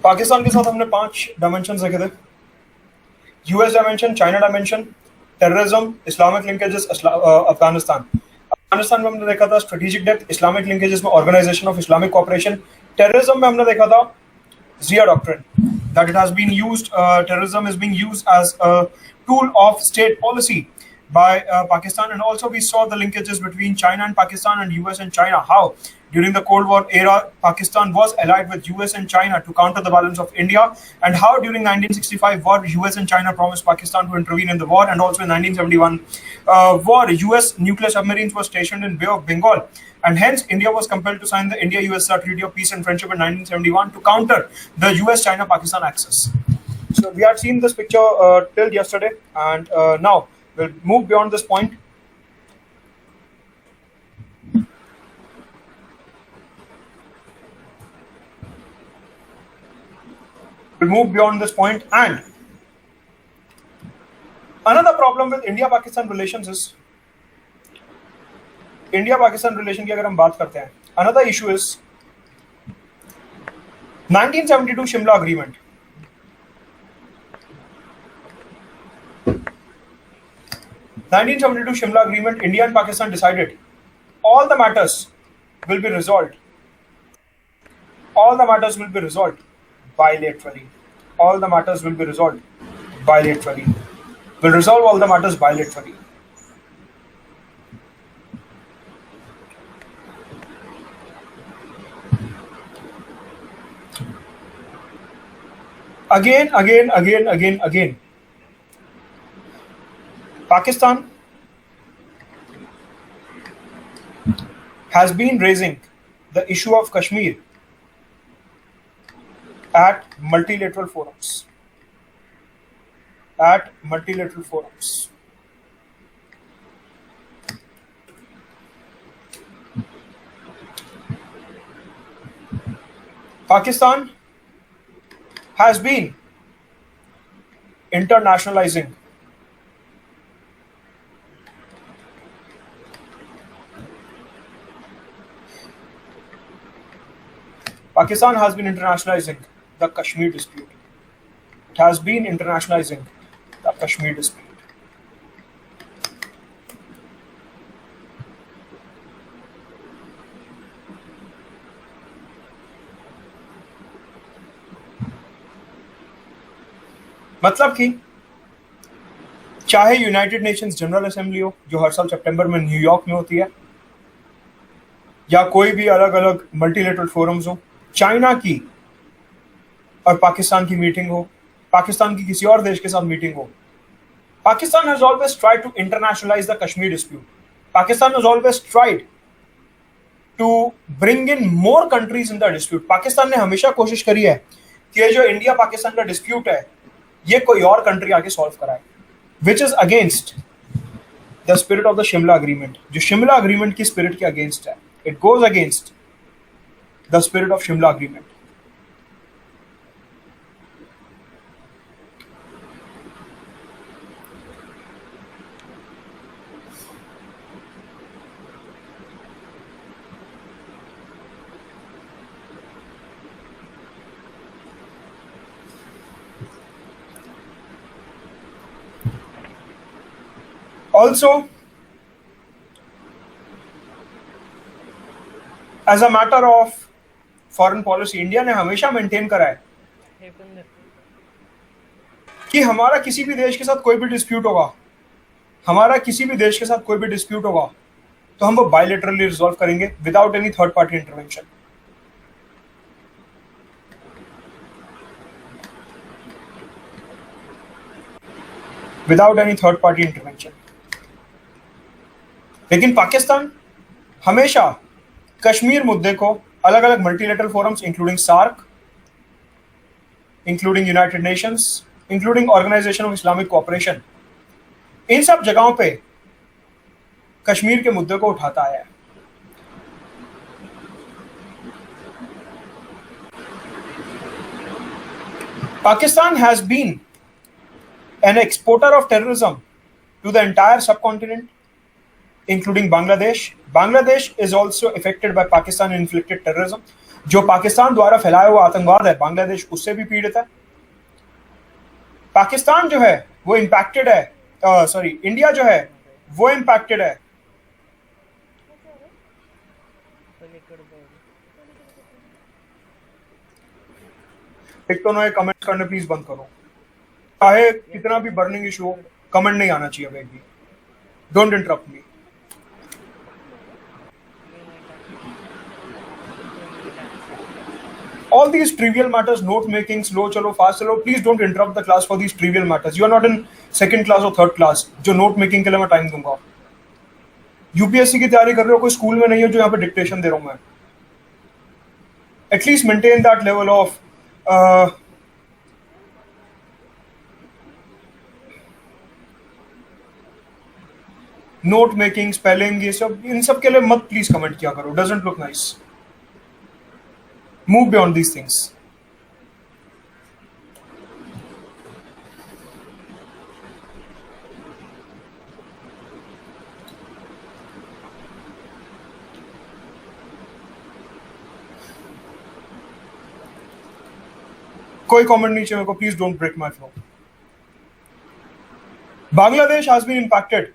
पाकिस्तान के साथ हमने 5 डायमेंशन देखे थे। US dimension, China dimension, terrorism, Islamic linkages, Afghanistan. Afghanistan में हमने देखा था स्ट्रेटेजिक डेप्थ, इस्लामिक लिंकेजेस में organisation of Islamic cooperation. Terrorism में हमने देखा था Zia doctrine, that it has been used, terrorism is being used as a tool of state policy by Pakistan, and also we saw the linkages between China and Pakistan and US and China, how during the Cold War era Pakistan was allied with US and China to counter the balance of India, and how during 1965 war US and China promised Pakistan to intervene in the war, and also in 1971 war US nuclear submarines were stationed in Bay of Bengal, and hence India was compelled to sign the India-US Treaty of Peace and Friendship in 1971 to counter the US-China-Pakistan axis. So we had seen this picture till yesterday, and now we'll move beyond this point. We'll move beyond this point, and another problem with India-Pakistan relations is India-Pakistan relation की अगर हम बात करते हैं, another issue is 1972 Shimla agreement. 1972 Shimla agreement, India and Pakistan decided all the matters will be resolved. All the matters will be resolved bilaterally. All the matters will be resolved bilaterally. We'll resolve all the matters bilaterally. Again. Pakistan has been raising the issue of Kashmir at multilateral forums. At multilateral forums. Pakistan has been internationalizing Pakistan has been internationalizing the Kashmir dispute. It has been internationalizing the Kashmir dispute. मतलब कि चाहे United Nations general assembly हो जो हर साल सितंबर में New York में होती है, या कोई भी अलग अलग मल्टीलेटरल फोरम्स हो, चाइना की और पाकिस्तान की मीटिंग हो, पाकिस्तान की किसी और देश के साथ मीटिंग हो, Pakistan has always tried to internationalise the Kashmir dispute. Pakistan has always tried to bring in more countries in the dispute. Pakistan ने हमेशा कोशिश करी है कि ये जो इंडिया पाकिस्तान का डिस्प्यूट है ये कोई और कंट्री आके सॉल्व कराए, which is against the spirit of the Shimla agreement. जो शिमला अग्रीमेंट की स्पिरिट के अगेंस्ट है. It goes against the spirit of Shimla agreement. Also, as a matter of foreign policy, India ने हमेशा मेंटेन करा है कि हमारा किसी भी देश के साथ कोई भी डिस्प्यूट होगा, तो हम वो बायलैटरली रिजॉल्व करेंगे without any third party intervention. लेकिन पाकिस्तान हमेशा कश्मीर मुद्दे को अलग अलग multilateral forums including SAARC, including United Nations, including Organisation of Islamic Cooperation, इन सब जगहों पे कश्मीर के मुद्दे को उठाता आया है. Pakistan has been an exporter of terrorism to the entire subcontinent, including Bangladesh. Bangladesh is also affected by Pakistan-inflicted terrorism. जो पाकिस्तान द्वारा फैलाया हुआ आतंकवाद है, बांग्लादेश उससे भी पीड़ित है. पाकिस्तान जो है वो इम्पैक्टेड है, इंडिया जो है वो इम्पैक्टेड है. टिकटॉक कमेंट करने प्लीज बंद करो. चाहे कितना भी बर्निंग इशू हो, कमेंट नहीं आना चाहिए भी. Don't interrupt me. All these trivial matters, note making, slow chalo, fast chalo, please don't interrupt the class for these trivial matters. You are not in second class or third class जो note making के लिए मैं time दूंगा. UPSC की तैयारी कर रहे हो, कोई स्कूल में नहीं है जो यहाँ पे डिक्टेशन दे रहा हूं मैं. At least maintain that level of note making, spelling, ये सब, इन सब के लिए मत प्लीज कमेंट किया करो. Doesn't look nice. Move beyond these things. कोई कमेंट नहीं चाहिए मेरे को, please don't break my flow. Bangladesh has been impacted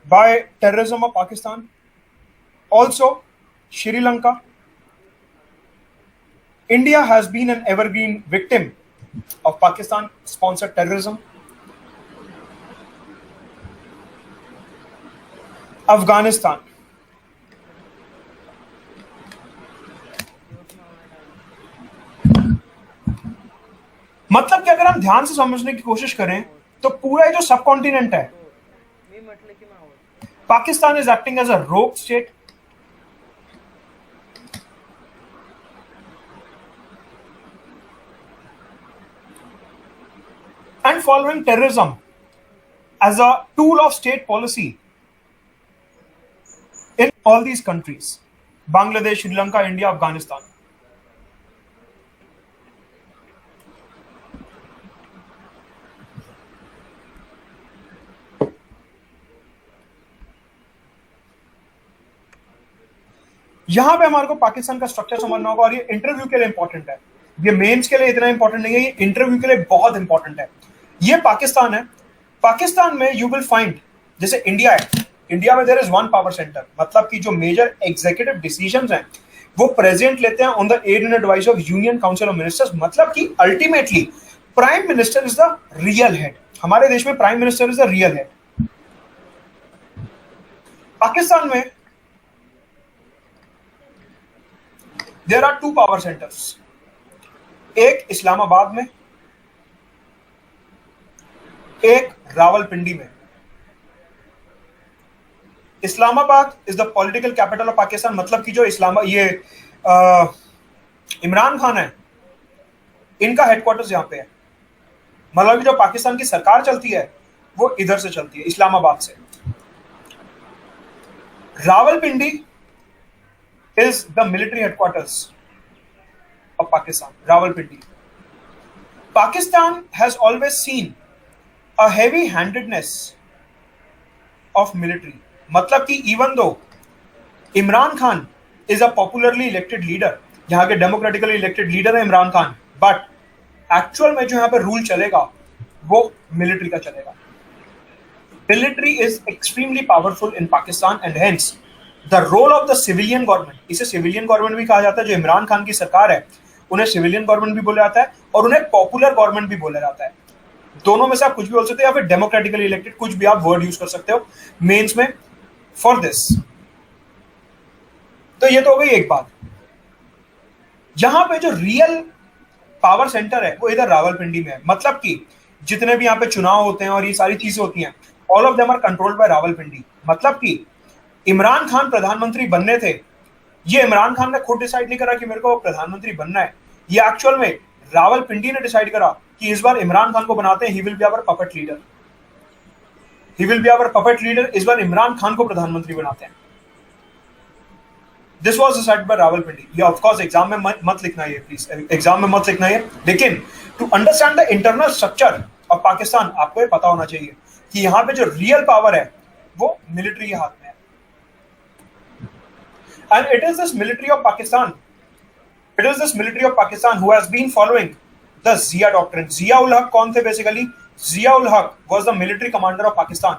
by terrorism of Pakistan. Also, Sri Lanka. India has been an evergreen victim of Pakistan-sponsored terrorism. Afghanistan. मतलब कि अगर हम ध्यान से समझने की कोशिश करें तो पूरा जो सब कॉन्टिनेंट है Pakistan is acting as a rogue state. And following terrorism as a tool of state policy in all these countries: Bangladesh, Sri Lanka, India, Afghanistan. यहां पे हमारे को पाकिस्तान का स्ट्रक्चर समझना होगा, और ये इंटरव्यू के लिए इंपॉर्टेंट है। ये मेंस के लिए इतना इंपॉर्टेंट नहीं है, ये इंटरव्यू के लिए बहुत इंपॉर्टेंट है। ये पाकिस्तान है। पाकिस्तान में यू विल फाइंड, जैसे इंडिया है, इंडिया में there is one power centre, मतलब कि जो मेजर एग्जीक्यूटिव डिसीजंस हैं वो प्रेसिडेंट लेते हैं on the aid and advice of union council of ministers, मतलब कि ultimately prime minister is the real head. हमारे देश में prime minister is the real head. Pakistan में there are two power centres, एक इस्लामाबाद में, एक रावलपिंडी में। Islamabad is the political capital of Pakistan, मतलब कि जो इमरान खान है, इनका हेडक्वार्टर्स यहां पे है। मतलब कि जो पाकिस्तान की सरकार चलती है वो इधर से चलती है, इस्लामाबाद से। Rawalpindi is the military headquarters of Pakistan, Rawalpindi. Pakistan has always seen a heavy-handedness of military. मतलब कि even though Imran Khan is a popularly elected leader, यहाँ के democratically elected leader है इमरान खान, but actual में जो यहाँ पे रूल चलेगा वो military का चलेगा। Military is extremely powerful in Pakistan and hence the role of the civilian government, इसे सिविलियन गवर्नमेंट भी कहा जाता है। जो इमरान खान की सरकार है उन्हें सिविलियन गवर्नमेंट भी बोला जाता है और उन्हें पॉपुलर गवर्नमेंट भी बोला जाता है। दोनों में से आप कुछ भी बोल सकते हो, या फिर डेमोक्रेटिकली इलेक्टेड, कुछ भी आप वर्ड यूज कर सकते हो मेंस में फॉर दिस। तो ये तो हो गई एक बात। यहां पे जो रियल पावर सेंटर है वो इधर रावलपिंडी में है, मतलब कि जितने भी यहाँ पे चुनाव होते हैं और ये सारी चीजें होती हैं, all of them are controlled by Rawalpindi. मतलब कि इमरान खान प्रधानमंत्री बनने थे, ये इमरान खान ने खुद डिसाइड नहीं करा कि मेरे को प्रधानमंत्री बनना है, ये एक्चुअल में रावलपिंडी ने डिसाइड करा कि इस बार इमरान खान को बनाते हैं, he will be our puppet leader, he will be our puppet leader. इस बार इमरान खान को प्रधानमंत्री बनाते हैं। This was decided by Rawalpindi. ये ऑफ कोर्स एग्जाम में मत लिखना है, प्लीज एग्जाम में मत लिखना है, लेकिन to understand the internal structure of Pakistan आपको ये पता होना चाहिए कि यहाँ पे जो रियल पावर है वो मिलिट्री के हाथ में है। And it is this military of Pakistan who has been following the Zia doctrine. Zia-ul Haq कौन थे basically? Zia-ul Haq was the military commander of Pakistan.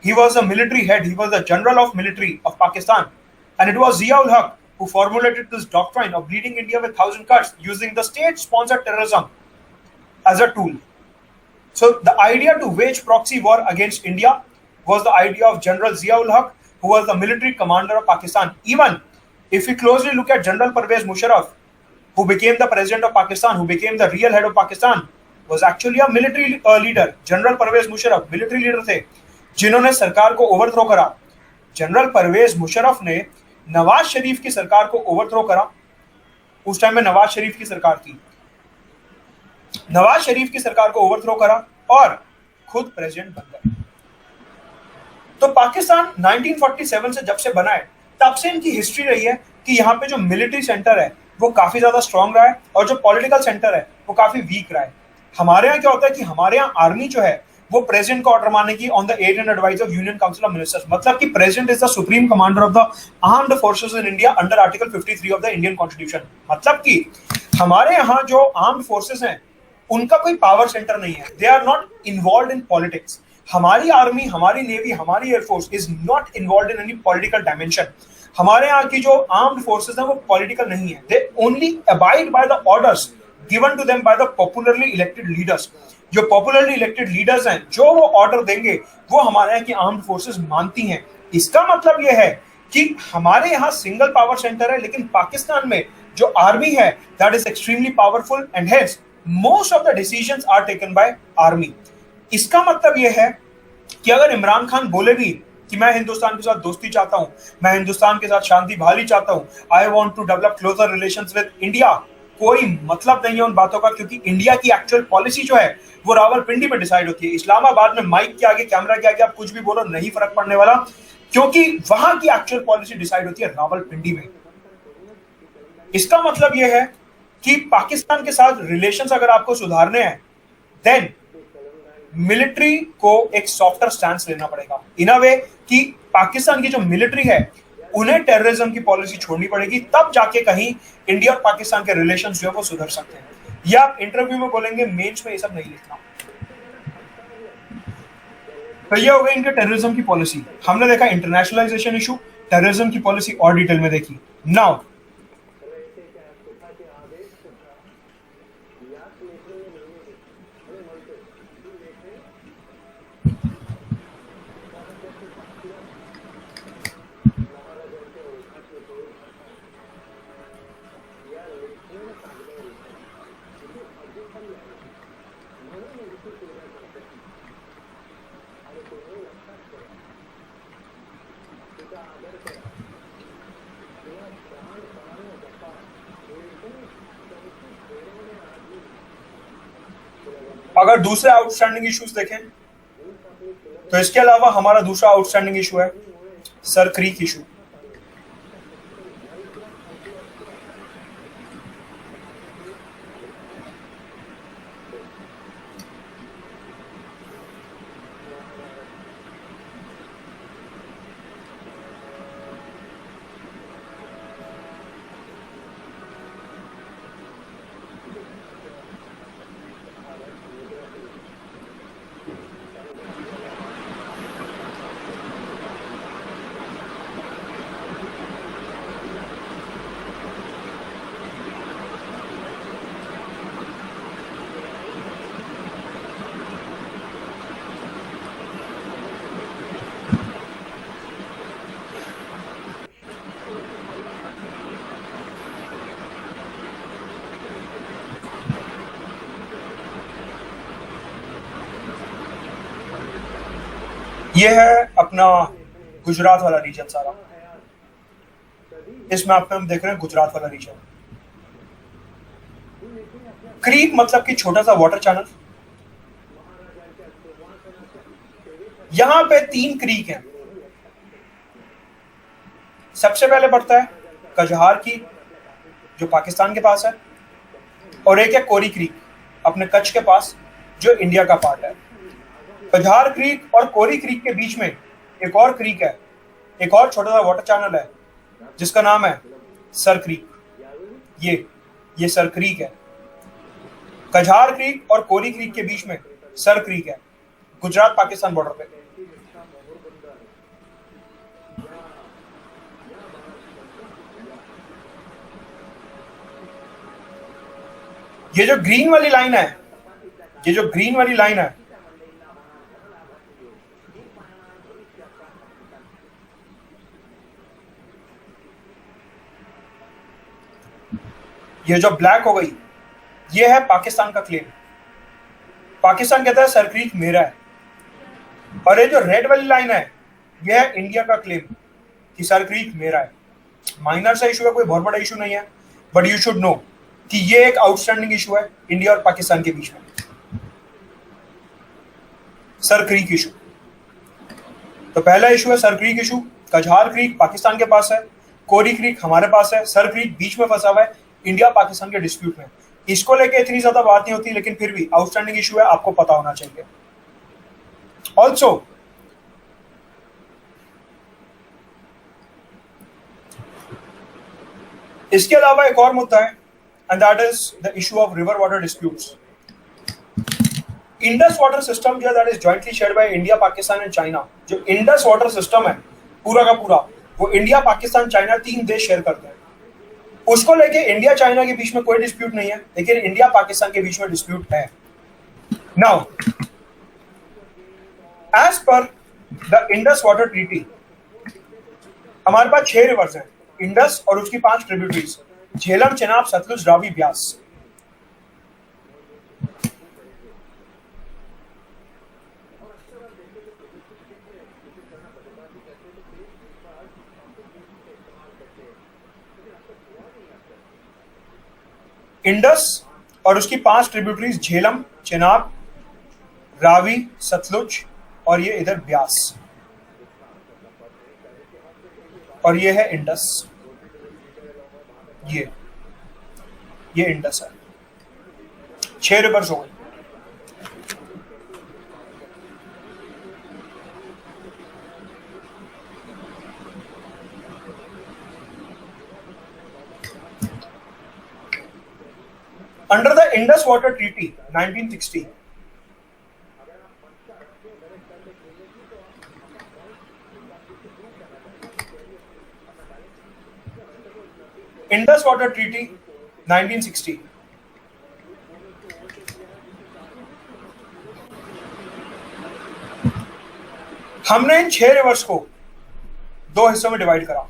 He was the military head. He was the general of military of Pakistan. And it was Zia-ul Haq who formulated this doctrine of bleeding India with 1,000 cuts, using the state-sponsored terrorism as a tool. So the idea to wage proxy war against India was the idea of General Zia-ul Haq, who was the military commander of Pakistan. Even if we closely look at General Pervez Musharraf, who became the president of Pakistan, who became the real head of Pakistan, was actually a military leader. General Pervez Musharraf military leader थे, जिन्होंने सरकार को overthrow करा। General Parvez Musharraf ने नवाज शरीफ की सरकार को overthrow करा। उस टाइम में नवाज शरीफ की सरकार थी, नवाज शरीफ की सरकार को ओवरथ्रो करा और खुद प्रेसिडेंट बन गए। तो पाकिस्तान 1947 से जब से बना है तब से इनकी हिस्ट्री रही है कि यहाँ पे जो मिलिट्री सेंटर है वो काफी ज्यादा स्ट्रांग रहा है और जो पॉलिटिकल सेंटर है वो काफी वीक रहा है। हमारे यहाँ क्या होता है कि हमारे यहाँ आर्मी जो है वो प्रेसिडेंट को ऑर्डर मारने की on the aid and advice of union council of ministers, मतलब कि president is the supreme commander of the armed forces in India under article 53 of the Indian constitution. मतलब कि हमारे यहाँ जो आर्म्ड फोर्सेस हैं उनका कोई पावर सेंटर नहीं है, they are not involve in politics. हमारी आर्मी, हमारी नेवी, हमारी air force is not involve in any political dimension. हमारे यहाँ की जो आर्म्ड फोर्सेस हैं वो पॉलिटिकल नहीं है, they only abide by the orders given to them by the popularly elected leaders. जो पॉपुलरली इलेक्टेड लीडर्स हैं जो वो ऑर्डर देंगे वो हमारे यहाँ की आर्म्ड फोर्सेस मानती हैं। इसका मतलब ये है कि हमारे यहाँ सिंगल पावर सेंटर है, लेकिन पाकिस्तान में जो आर्मी है that is extremely powerful and hence most of the decisions are taken by army. इसका मतलब ये है कि अगर इमरान खान बोले भी कि मैं हिंदुस्तान के साथ दोस्ती चाहता हूं, मैं हिंदुस्तान के साथ शांति बहाली चाहता हूं, I want to develop closer relations with India, कोई मतलब नहीं है उन बातों का, क्योंकि इंडिया की एक्चुअल पॉलिसी जो है वो रावलपिंडी में डिसाइड होती है। इस्लामाबाद में माइक के आगे, कैमरा के आगे आप कुछ भी बोलो, नहीं फर्क पड़ने वाला, क्योंकि वहां की एक्चुअल पॉलिसी डिसाइड होती है रावलपिंडी में। इसका मतलब यह है कि पाकिस्तान के साथ रिलेशंस अगर आपको सुधारने हैं, देन मिलिट्री को एक सॉफ्टर स्टैंस लेना पड़ेगा, इन अ वे कि पाकिस्तान की जो मिलिट्री है उन्हें टेररिज्म की पॉलिसी छोड़नी पड़ेगी, तब जाके कहीं इंडिया और पाकिस्तान के रिलेशंस जो है वो सुधर सकते हैं। ये आप इंटरव्यू में बोलेंगे, मेंस में ये सब नहीं लिखना। तो ये हो गई इनके टेररिज्म की पॉलिसी। हमने देखा इंटरनेशनलाइजेशन इशू, टेररिज्म की पॉलिसी और डिटेल में देखी। नाउ अगर दूसरे आउटस्टैंडिंग इश्यूज देखें तो इसके अलावा हमारा दूसरा आउटस्टैंडिंग इशू है सर क्रीक इशू। ये है अपना गुजरात वाला रीजन सारा, इस मैप में हम देख रहे हैं गुजरात वाला रीजन। क्रीक मतलब कि छोटा सा वाटर चैनल। यहां पे 3 क्रीक हैं। सबसे पहले पड़ता है कजहार की, जो पाकिस्तान के पास है, और एक है कोरी क्रीक अपने कच्छ के पास, जो इंडिया का पार्ट है। कजहार क्रीक और कोरी क्रीक के बीच में एक और क्रीक है, एक और छोटा सा वाटर चैनल है जिसका नाम है सर क्रीक। ये सर क्रीक है। कजहार क्रीक और कोरी क्रीक के बीच में सर क्रीक है, गुजरात पाकिस्तान बॉर्डर पे। ये जो ग्रीन वाली लाइन है, ये जो ग्रीन वाली लाइन है, ये जो ब्लैक हो गई, ये है पाकिस्तान का क्लेम। पाकिस्तान कहता है सर क्रीक मेरा है। और ये जो रेड वाली लाइन है, ये है इंडिया का क्लेम कि सर क्रीक मेरा है। माइनर सा इशू है, कोई बहुत बड़ा इशू नहीं है, बट यू शुड नो कि ये एक आउटस्टैंडिंग इशू है इंडिया और पाकिस्तान के बीच में, सर क्रीक इशू। तो पहला इशू है सर क्रीक इशू। कजहार क्रीक पाकिस्तान के पास है, कोरी क्रीक हमारे पास है, सर क्रीक बीच में फंसा हुआ है इंडिया पाकिस्तान के डिस्प्यूट में। इसको लेके इतनी ज्यादा बात नहीं होती, लेकिन फिर भी आउटस्टैंडिंग इशू है, आपको पता होना चाहिए। ऑल्सो इसके अलावा एक और मुद्दा है, and that is the issue of river water disputes. Indus water system जो है, that is jointly shared by India, Pakistan and China. जो इंडस वाटर सिस्टम है पूरा का पूरा, वो इंडिया, पाकिस्तान, चाइना 3 देश शेयर करते हैं। उसको लेके इंडिया चाइना के बीच में कोई डिस्प्यूट नहीं है, लेकिन इंडिया पाकिस्तान के बीच में डिस्प्यूट है। Now as per the Indus water treaty, हमारे पास 6 रिवर्स हैं, इंडस और उसकी 5 ट्रिब्यूटरीज, झेलम, चेनाब, सतलुज, रावी, ब्यास। इंडस और उसकी 5 ट्रिब्यूटरीज झेलम, चेनाब, रावी, सतलुज और ये इधर ब्यास, और ये है इंडस। ये इंडस है। 6 रिवर्स हो गई। Under the Indus Water Treaty 1960, Indus Water Treaty 1960, हमने इन 6 रिवर्स को 2 हिस्सों में डिवाइड करा।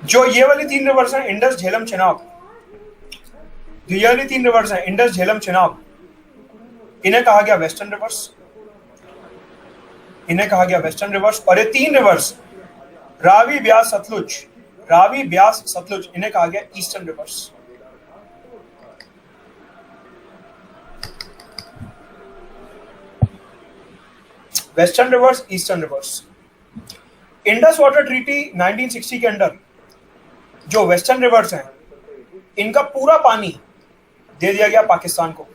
जो ये वाली 3 रिवर्स हैं, इंडस, झेलम, चेनाब, ये वाली 3 रिवर्स हैं, इंडस, झेलम, चेनाब, इन्हें कहा गया वेस्टर्न रिवर्स। और ये 3 रिवर्स रावी, ब्यास, सतलुज, इन्हें कहा गया eastern reverse. Western rivers, eastern reverse. Indus water treaty 1960 के अंडर जो वेस्टर्न रिवर्स हैं, इनका पूरा पानी दे दिया गया पाकिस्तान को,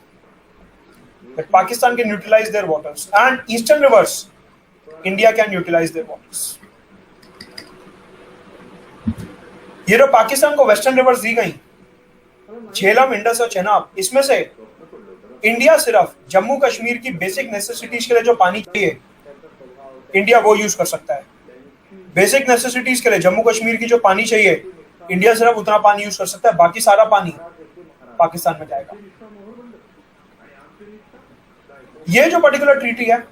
but Pakistan can utilise their waters, and eastern rivers India can utilise their waters. ये जो पाकिस्तान को वेस्टर्न रिवर्स दी गई, झेलम, इंडस और चेनाब, इसमें से इंडिया सिर्फ जम्मू कश्मीर की बेसिक नेसेसिटीज के लिए जो पानी चाहिए, इंडिया वो यूज कर सकता है। बेसिक नेसेसिटीज के लिए जम्मू कश्मीर की जो पानी चाहिए, इंडिया सिर्फ उतना पानी यूज कर सकता है, बाकी सारा पानी पाकिस्तान में जाएगा। ये जो पर्टिकुलर ट्रीटी है,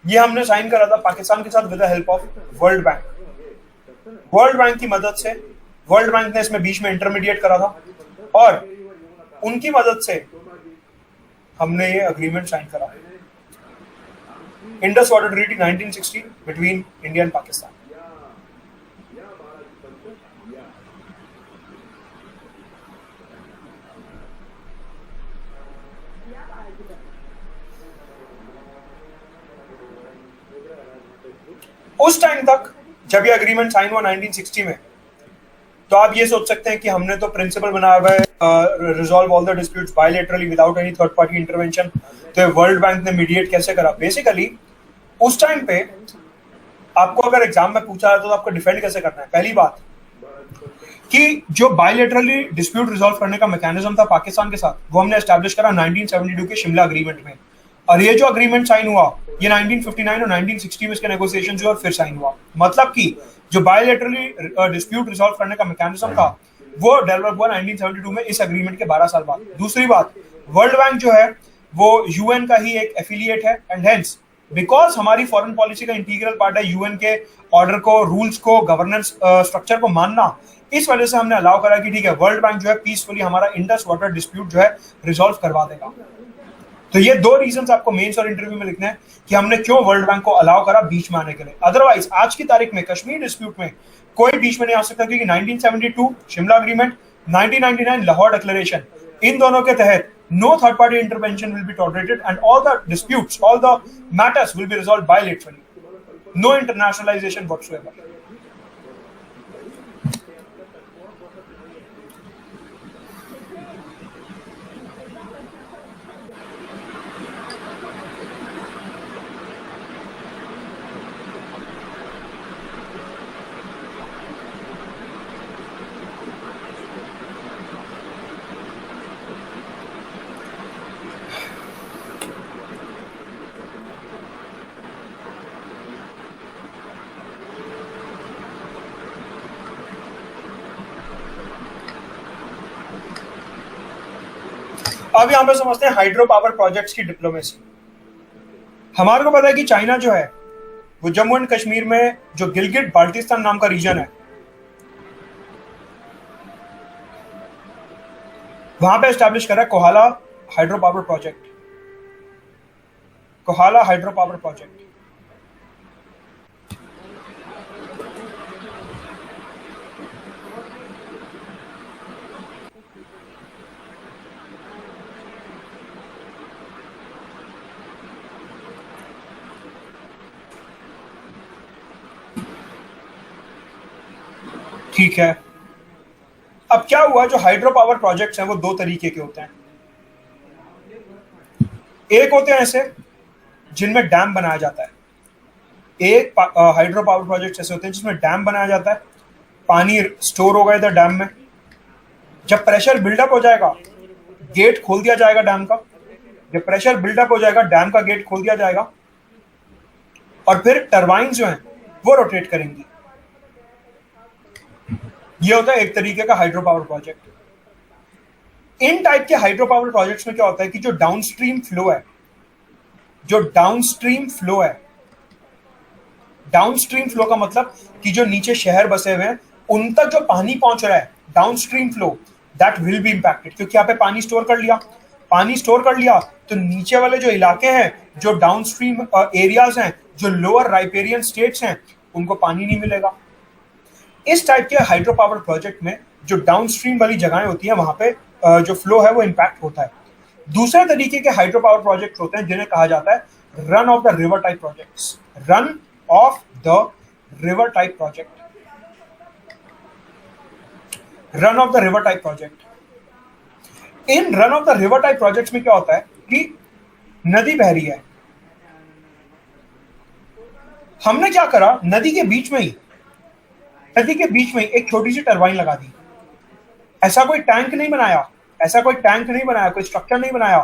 ये हमने साइन करा था पाकिस्तान के साथ with the help of world bank. World bank की मदद से, वर्ल्ड बैंक ने इसमें बीच में इंटरमीडिएट करा था, और उनकी मदद से हमने ये अग्रीमेंट साइन करा, Indus water treaty 1960 between India and Pakistan. उस टाइम तक जब ये अग्रीमेंट साइन हुआ 1960 में, तो आप ये सोच सकते हैं कि हमने तो प्रिंसिपल बनाया हुआ है resolve all the disputes bilaterally without any third party intervention, तो वर्ल्ड बैंक ने मीडिएट कैसे करा। बेसिकली उस टाइम पे आपको अगर एग्जाम में पूछा है तो आपको डिफेंड कैसे करना है। पहली बात कि जो बायलैटरली डिस्प्यूट रिजॉल्व करने का मैकेनिज्म था पाकिस्तान के साथ, वो हमने एस्टैब्लिश करा 1972 के शिमला अग्रीमेंट में, और ये जो अग्रीमेंट साइन हुआ, ये 1959 और 1960 में इसके नेगोशिएशन हुए और फिर साइन हुआ। मतलब कि जो बायलैटरली डिस्प्यूट रिजॉल्व करने का मैकेनिज्म था, वो डेवलप हुआ 1972 में, इस अग्रीमेंट के 12 साल बाद। दूसरी बात, वर्ल्ड बैंक जो है वो यूएन का ही एक एफिलिएट है, एंड हेंस बिकॉज हमारी फॉरेन पॉलिसी का इंटीग्रल पार्ट है यूएन के ऑर्डर को, रूल्स को, गवर्नेंस स्ट्रक्चर को मानना, इस वजह से हमने अलाउ करा कि ठीक है, वर्ल्ड बैंक जो है पीसफुली हमारा इंडस वाटर डिस्प्यूट जो है रिजॉल्व करवा देगा। तो ये 2 रीजंस आपको मेंस और इंटरव्यू में लिखने हैं कि हमने क्यों वर्ल्ड बैंक को अलाउ करा बीच में आने के लिए। अदरवाइज आज की तारीख में कश्मीर डिस्प्यूट में कोई बीच में नहीं आ सकता, क्योंकि 1972 शिमला अग्रीमेंट, 1999 लाहौर डिक्लेरेशन, इन दोनों के तहत no third party intervention will be tolerated and all the disputes, all the matters will be resolved bilaterally, no internationalisation whatsoever. अब यहां पे समझते हैं हाइड्रो पावर प्रोजेक्ट्स की डिप्लोमेसी। हमारे को पता है कि चाइना जो है वो जम्मू एंड कश्मीर में जो गिलगिट बाल्टिस्तान नाम का रीजन है वहां पे एस्टैब्लिश करा है Kohala hydro power project. Kohala hydro power project ठीक है। अब क्या हुआ, जो हाइड्रो पावर प्रोजेक्ट्स हैं वो दो तरीके के होते हैं। एक होते हैं ऐसे जिनमें डैम बनाया जाता है। एक हाइड्रो पावर प्रोजेक्ट ऐसे होते हैं जिसमें डैम बनाया जाता है, पानी स्टोर होगा इधर डैम में, जब प्रेशर बिल्डअप हो जाएगा गेट खोल दिया जाएगा डैम का, जब प्रेशर बिल्डअप हो जाएगा डैम का गेट खोल दिया जाएगा और फिर टरबाइन जो हैं वो रोटेट करेंगी। ये होता है एक तरीके का हाइड्रो पावर प्रोजेक्ट। इन टाइप के हाइड्रो पावर प्रोजेक्ट्स में क्या होता है कि जो डाउनस्ट्रीम फ्लो है, डाउनस्ट्रीम फ्लो का मतलब कि जो नीचे शहर बसे हुए हैं उन तक जो पानी पहुंच रहा है, downstream flow, that will be impacted. क्योंकि यहाँ पे पानी स्टोर कर लिया तो नीचे वाले जो इलाके हैं, जो डाउनस्ट्रीम एरियाज हैं, जो लोअर राइपेरियन स्टेट्स हैं, उनको पानी नहीं मिलेगा। इस टाइप के हाइड्रो पावर प्रोजेक्ट में जो डाउनस्ट्रीम वाली जगहें होती हैं वहां पे जो फ्लो है वो इंपैक्ट होता है। दूसरे तरीके के हाइड्रो पावर प्रोजेक्ट होते हैं जिन्हें कहा जाता है run of the river type projects. Run of the river type project, run of the river type project. In run of the river type projects में क्या होता है कि नदी बह रही है, हमने क्या करा, नदी के बीच में एक छोटी सी टरबाइन लगा दी। ऐसा कोई टैंक नहीं बनाया, कोई स्ट्रक्चर नहीं बनाया,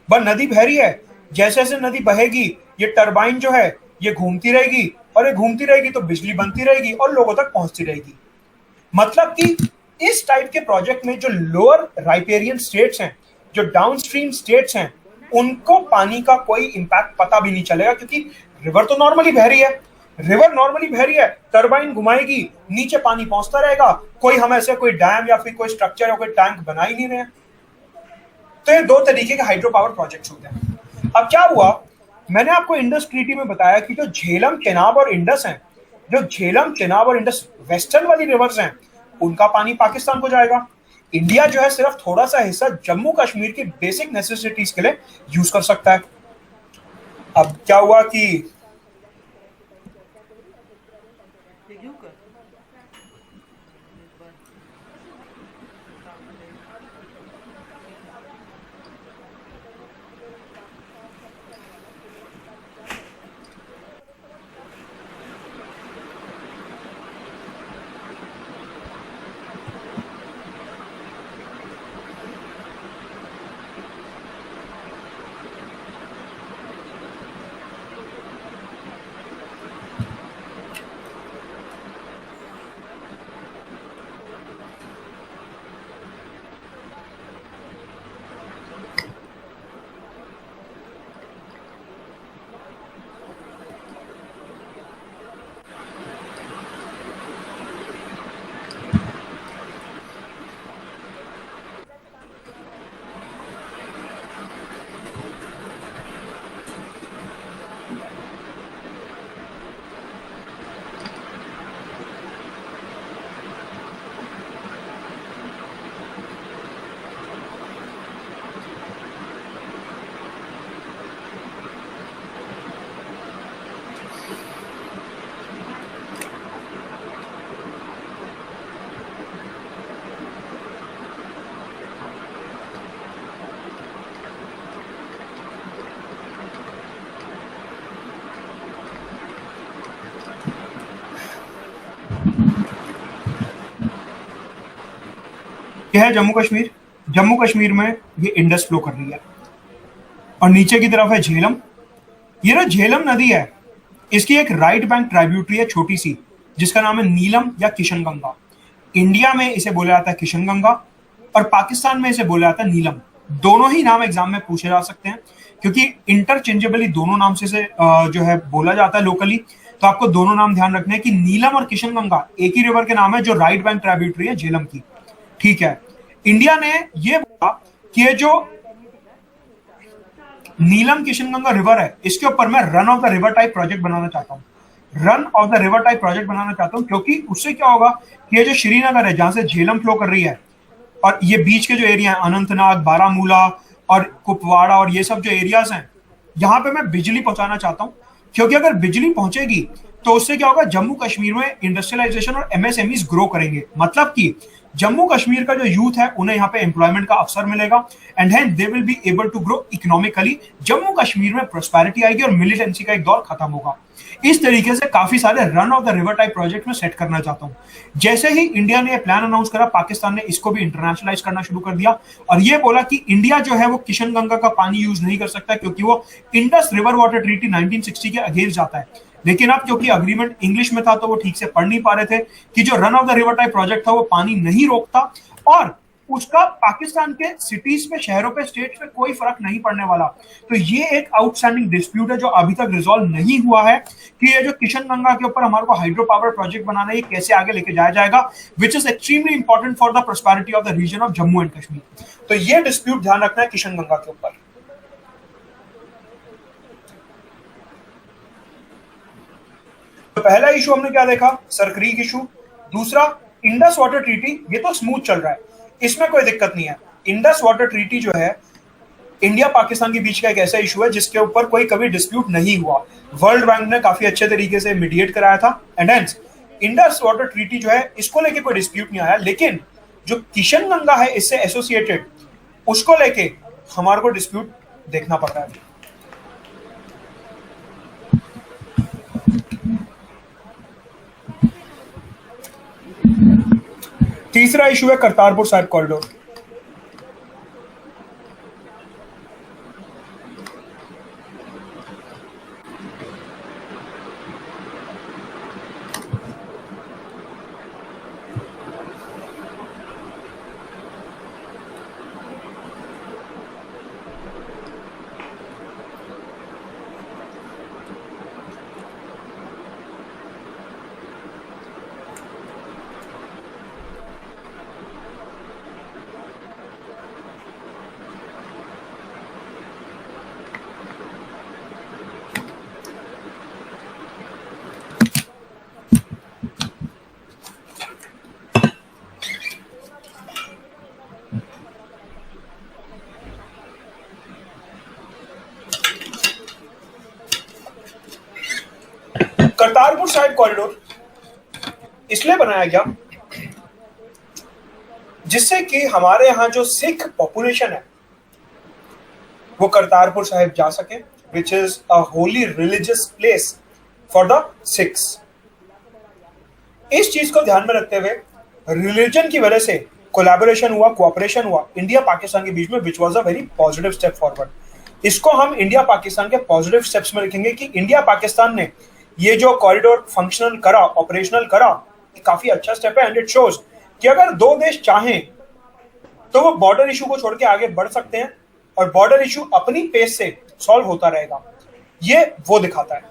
बस नदी बह रही है। जैसे जैसे नदी बहेगी ये टरबाइन जो है ये घूमती रहेगी और ये घूमती रहेगी तो बिजली बनती रहेगी और लोगों तक पहुंचती रहेगी। मतलब कि इस टाइप के प्रोजेक्ट में जो लोअर राइपेरियन स्टेट्स हैं, जो डाउनस्ट्रीम स्टेट्स हैं, उनको पानी का कोई इंपैक्ट पता भी नहीं चलेगा, क्योंकि रिवर तो नॉर्मली बह रही है, टरबाइन घुमाएगी, नीचे पानी पहुंचता रहेगा, कोई हम ऐसे कोई डैम या फिर कोई स्ट्रक्चर या कोई टैंक बना ही नहीं रहे। तो ये दो तरीके के हाइड्रो पावर प्रोजेक्ट्स होते हैं। अब क्या हुआ, मैंने आपको इंडस ट्रीटी में बताया कि जो झेलम, चेनाब और इंडस हैं, वेस्टर्न वाली रिवर्स हैं, उनका पानी पाकिस्तान को जाएगा। इंडिया जो है सिर्फ थोड़ा सा हिस्सा जम्मू कश्मीर की बेसिक नेसेसिटीज के लिए यूज कर सकता है। अब क्या हुआ कि यह है जम्मू कश्मीर में ये इंडस फ्लो कर रही है और नीचे की तरफ है झेलम। ये ना झेलम नदी है, इसकी एक राइट बैंक ट्राइब्यूटरी है छोटी सी, जिसका नाम है नीलम या किशन गंगा। इंडिया में इसे बोला जाता है किशन गंगा और पाकिस्तान में इसे बोला जाता है नीलम। दोनों ही नाम एग्जाम में पूछे जा सकते हैं, क्योंकि इंटरचेंजेबली दोनों नाम से जो है बोला जाता है लोकली। तो आपको दोनों नाम ध्यान रखने हैं कि नीलम और किशनगंगा एक ही रिवर के नाम है, जो राइट बैंक ट्राइब्यूटरी है झेलम की। ठीक है, इंडिया ने ये बोला कि ये जो नीलम किशनगंगा रिवर है, इसके ऊपर मैं run of the river type project बनाना चाहता हूं। Run of the river type project बनाना चाहता हूं, क्योंकि उससे क्या होगा कि ये जो श्रीनगर है, जहां से झेलम फ्लो कर रही है, और ये बीच के जो एरिया है, अनंतनाग, बारामूला और कुपवाड़ा और ये सब जो एरियाज हैं, यहां पे मैं बिजली पहुंचाना चाहता हूं। क्योंकि अगर बिजली पहुंचेगी तो उससे क्या होगा, जम्मू कश्मीर में इंडस्ट्रियलाइजेशन और एमएसएमईज ग्रो करेंगे। मतलब कि जम्मू कश्मीर का जो यूथ है, उन्हें यहाँ पे एम्प्लॉयमेंट का अवसर मिलेगा, and hence they will be able to grow economically. Jammu Kashmir में प्रोस्पेरिटी आएगी और मिलिटेंसी का एक दौर खत्म होगा। इस तरीके से काफी सारे run of the river type project में सेट करना चाहता हूं। जैसे ही इंडिया ने प्लान अनाउंस करा, पाकिस्तान ने इसको भी इंटरनेशनलाइज करना शुरू कर दिया और ये बोला कि इंडिया जो है वो किशन गंगा का पानी यूज नहीं कर सकता, क्योंकि वो इंडस रिवर वाटर ट्रीटी 1960 के अगेंस्ट जाता है। लेकिन अब क्योंकि अग्रीमेंट इंग्लिश में था, तो वो ठीक से पढ़ नहीं पा रहे थे कि जो run of the river type project था वो पानी नहीं रोकता और उसका पाकिस्तान के सिटीज पे, शहरों पे, स्टेट्स पे कोई फर्क नहीं पड़ने वाला। तो ये एक आउटस्टैंडिंग डिस्प्यूट है जो अभी तक रिजॉल्व नहीं हुआ है कि ये जो किशन गंगा के ऊपर हमारे को हाइड्रो पावर प्रोजेक्ट बनाना है, ये कैसे आगे लेके जाया जाएगा, which is extremely important for the prosperity of the region of Jammu and Kashmir. तो ये डिस्प्यूट ध्यान रखना है किशन गंगा के ऊपर। तो पहला इशू हमने क्या देखा, सर क्रीक इशू। दूसरा, इंडस वाटर ट्रीटी, ये तो स्मूथ चल रहा है, इसमें कोई दिक्कत नहीं है। इंडस वाटर ट्रीटी जो है, इंडिया पाकिस्तान के बीच का एक ऐसा इशू है जिसके ऊपर कोई कभी डिस्प्यूट नहीं हुआ। वर्ल्ड बैंक ने काफी अच्छे तरीके से मीडिएट कराया था, and hence Indus water treaty जो है, इसको लेके कोई डिस्प्यूट नहीं आया। लेकिन जो किशन गंगा है इससे एसोसिएटेड, उसको लेके हमारे को डिस्प्यूट देखना पड़ता है। तीसरा इशू है करतारपुर साहिब कॉरिडोर। करतारपुर साहिब कॉरिडोर इसलिए बनाया गया जिससे कि हमारे यहां जो सिख पॉपुलेशन है वो करतारपुर साहिब जा सके, which is a Holi religious place for the Sikhs. इस चीज को ध्यान में रखते हुए रिलीजन की वजह से कोलैबोरेशन हुआ, कोऑपरेशन हुआ इंडिया पाकिस्तान के बीच में, which was a very positive step forward. इसको हम इंडिया पाकिस्तान के पॉजिटिव स्टेप्स में लिखेंगे कि इंडिया पाकिस्तान ने ये जो कॉरिडोर फंक्शनल करा, ऑपरेशनल करा, काफी अच्छा स्टेप है। एंड इट शोज कि अगर दो देश चाहें तो वो बॉर्डर इशू को छोड़ के आगे बढ़ सकते हैं और बॉर्डर इशू अपनी पेस से सॉल्व होता रहेगा। ये वो दिखाता है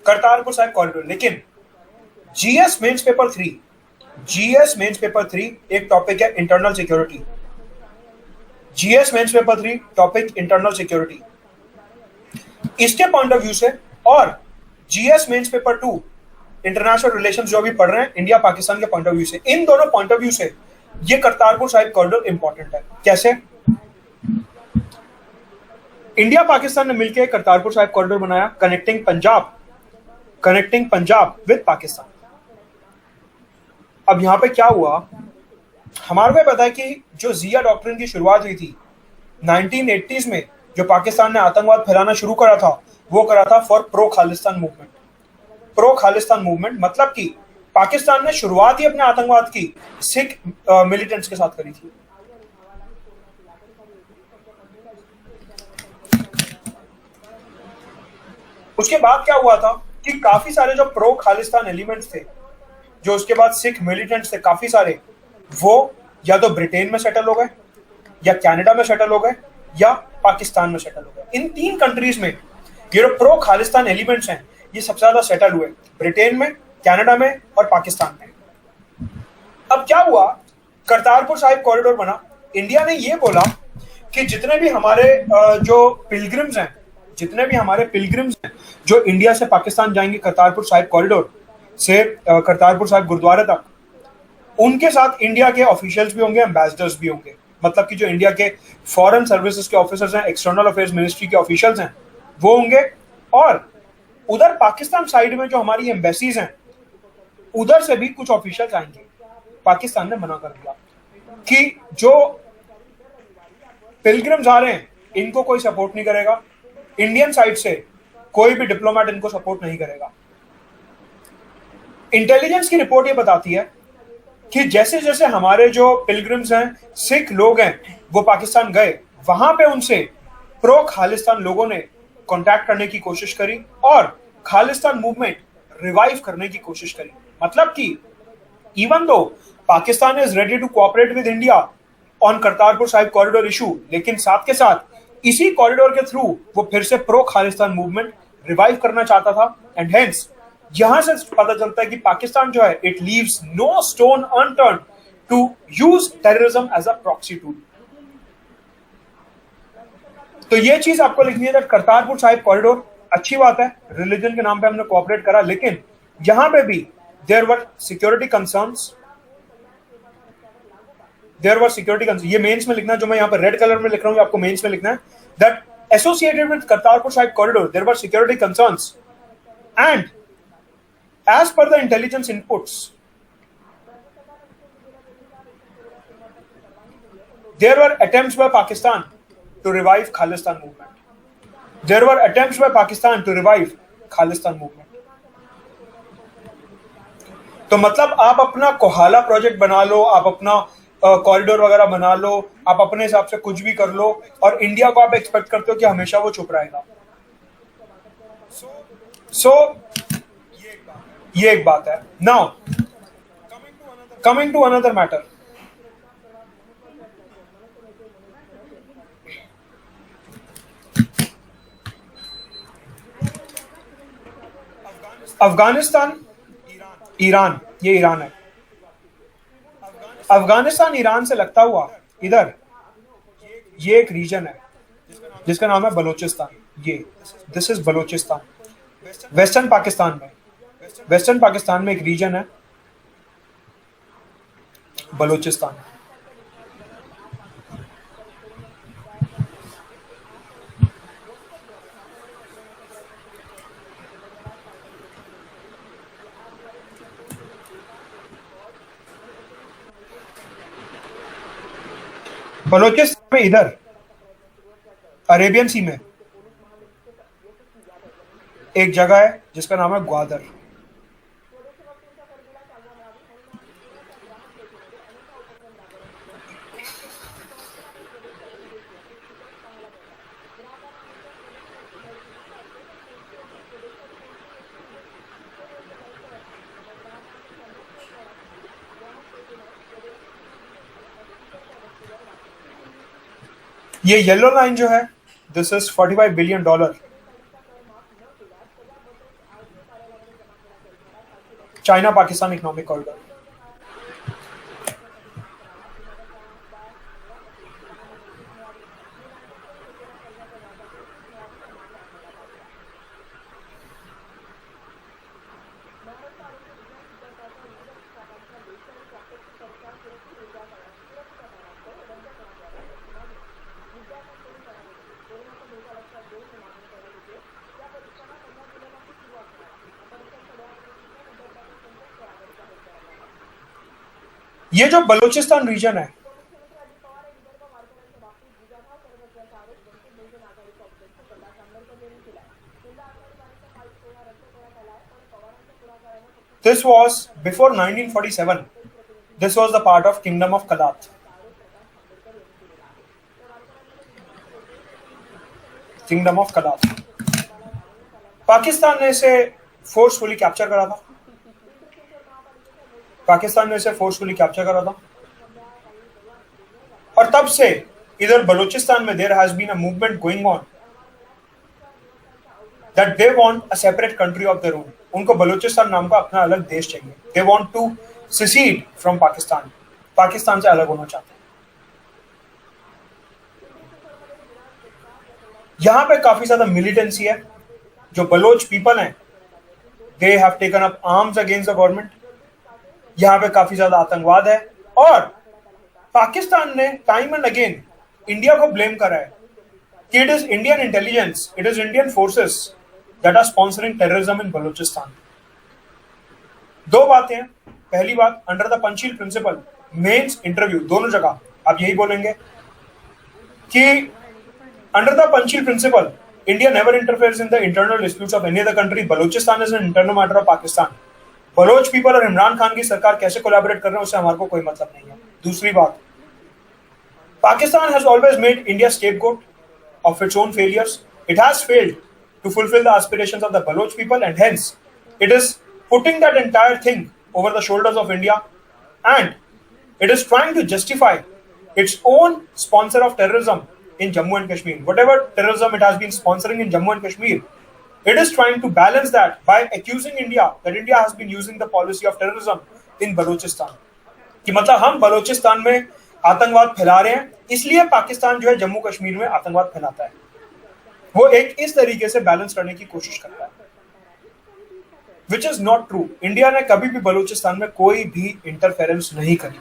करतारपुर साहिब कॉरिडोर। लेकिन GS mains paper 3, GS mains paper 3 एक टॉपिक है internal security. GS mains paper 3 topic internal security, इसके पॉइंट ऑफ व्यू से, और GS mains paper 2 international relations जो अभी पढ़ रहे हैं इंडिया पाकिस्तान के पॉइंट ऑफ व्यू से, इन दोनों पॉइंट ऑफ व्यू से ये करतारपुर साहिब कॉरिडोर इंपॉर्टेंट है। कैसे? इंडिया पाकिस्तान ने मिलकर करतारपुर साहिब कॉरिडोर बनाया, कनेक्टिंग पंजाब विद पाकिस्तान। अब यहां पे क्या हुआ, हमारे को पता है कि जो जिया डॉक्ट्रिन की शुरुआत हुई थी 1980s में, जो पाकिस्तान ने आतंकवाद फैलाना शुरू करा था, वो करा था for pro Khalistan movement. Pro Khalistan movement मतलब कि पाकिस्तान ने शुरुआत ही अपने आतंकवाद की सिख मिलिटेंट्स के साथ करी थी। उसके बाद क्या हुआ था कि काफी सारे जो प्रो खालिस्तान एलिमेंट्स थे, जो उसके बाद सिख मिलिटेंट्स थे काफी सारे, वो या तो ब्रिटेन में सेटल हो गए, या कनाडा में सेटल हो गए या पाकिस्तान में सेटल हो गए। इन 3 कंट्रीज में ये जो प्रो खालिस्तान एलिमेंट्स हैं ये सबसे ज्यादा सेटल हुए, ब्रिटेन में, कनाडा में और पाकिस्तान में। अब क्या हुआ, करतारपुर साहिब कॉरिडोर बना। इंडिया ने ये बोला कि जितने भी हमारे जो पिलग्रिम्स हैं, जो इंडिया से पाकिस्तान जाएंगे करतारपुर साहिब कॉरिडोर से करतारपुर साहिब गुरुद्वारे तक, उनके साथ इंडिया के ऑफिशियल्स भी होंगे, एम्बेसडर्स भी होंगे। मतलब कि जो इंडिया के फॉरेन सर्विसेज के ऑफिसर्स हैं, एक्सटर्नल अफेयर्स मिनिस्ट्री के ऑफिशियल्स हैं, वो होंगे। और उधर पाकिस्तान साइड में जो हमारी एम्बेसीज हैं, उधर से भी कुछ ऑफिशियल्स आएंगे। पाकिस्तान ने मना कर दिया कि जो पिलग्रिम्स आ रहे हैं इनको कोई सपोर्ट नहीं करेगा, इंडियन साइड से कोई भी डिप्लोमेट इनको सपोर्ट नहीं करेगा। इंटेलिजेंस की रिपोर्ट ये बताती है कि जैसे जैसे हमारे जो पिलग्रिम्स हैं, सिख लोग हैं, वो पाकिस्तान गए, वहां पे उनसे प्रो खालिस्तान लोगों ने कांटेक्ट करने की कोशिश करी और खालिस्तान मूवमेंट रिवाइव करने की कोशिश करी। मतलब कि even though Pakistan is ready to cooperate with India on Kartarpur Sahib corridor issue, लेकिन साथ के साथ इसी कॉरिडोर के थ्रू वो फिर से प्रो खालिस्तान मूवमेंट रिवाइव करना चाहता था। एंड हेंस यहां से पता चलता है कि पाकिस्तान जो है, it leaves no stone unturned to use terrorism as a proxy tool. तो ये चीज आपको लिखनी है दैट करतारपुर साहिब कॉरिडोर अच्छी बात है, रिलीजन के नाम पे हमने कोऑपरेट करा, लेकिन यहां पे भी देयर वर सिक्योरिटी कंसर्न्स। ये मेंस में लिखना, जो मैं यहाँ पे रेड कलर में लिख रहा हूँ, आपको मेंस में लिखना है that associated with Kartarpur Sahib corridor there were security concerns and as per the intelligence inputs there were attempts by Pakistan to revive Khalistan movement। तो मतलब आप अपना कोहाला प्रोजेक्ट बना लो, आप अपना कॉरिडोर वगैरह बना लो, आप अपने हिसाब से कुछ भी कर लो, और इंडिया को आप एक्सपेक्ट करते हो कि हमेशा वो चुप रहेगा। ये एक बात है। Now coming to another matter, Afghanistan, Iran, ये ईरान है। अफगानिस्तान ईरान से लगता हुआ इधर ये एक रीजन है जिसका नाम है बलोचिस्तान। ये this is Balochistan. Western Pakistan में एक रीजन है बलोचिस्तान। बलोचिस्तान में इधर अरेबियन सी में एक जगह है जिसका नाम है ग्वादर। ये येलो लाइन जो है, this is $45 billion. China Pakistan economic corridor. ये जो बलूचिस्तान रीजन है, this was before 1947. This was the part of Kingdom of Kalat. Kingdom of Kalat. Pakistan ने इसे फोर्सफुली कैप्चर करा था। और तब से इधर बलूचिस्तान में there has been a movement going on that they want a separate country of their own. उनको बलूचिस्तान नाम का अपना अलग देश चाहिए. They want to secede from Pakistan. Pakistan से अलग होना चाहते हैं. यहां पे काफी ज्यादा मिलिटेंसी है. जो बलोच पीपल हैं, they have taken up arms against the government. यहां पे काफी ज्यादा आतंकवाद है और पाकिस्तान ने टाइम एंड अगेन इंडिया को ब्लेम करा है कि it is Indian intelligence, it is Indian forces that are sponsoring terrorism in Balochistan. दो बातें हैं. पहली बात, under the Panchsheel principle, mains, interview, दोनों जगह आप यही बोलेंगे कि under the Panchsheel principle India never interferes in the internal disputes of any other country. Balochistan is an internal matter of Pakistan. Baloch people और इमरान खान की सरकार कैसे कोलैबोरेट कर रहे हैं उससे हमारे को कोई मतलब नहीं है. दूसरी बात, Pakistan has always made India scapegoat of its own failures. It has failed to fulfill the aspirations of the Baloch people, and hence it is putting that entire thing over the shoulders of India, and it is trying to justify its own sponsor of terrorism in Jammu and Kashmir. Whatever terrorism it has been sponsoring in Jammu and Kashmir, it is trying to balance that by accusing India that India has been using the policy of terrorism in Balochistan. कि मतलब हम बलोचिस्तान में आतंकवाद फैला रहे हैं, इसलिए पाकिस्तान जो है जम्मू कश्मीर में आतंकवाद फैलाता है. वो एक इस तरीके से बैलेंस करने की कोशिश करता है, which is not true. India ने कभी भी बलूचिस्तान में कोई भी इंटरफेरेंस नहीं करी.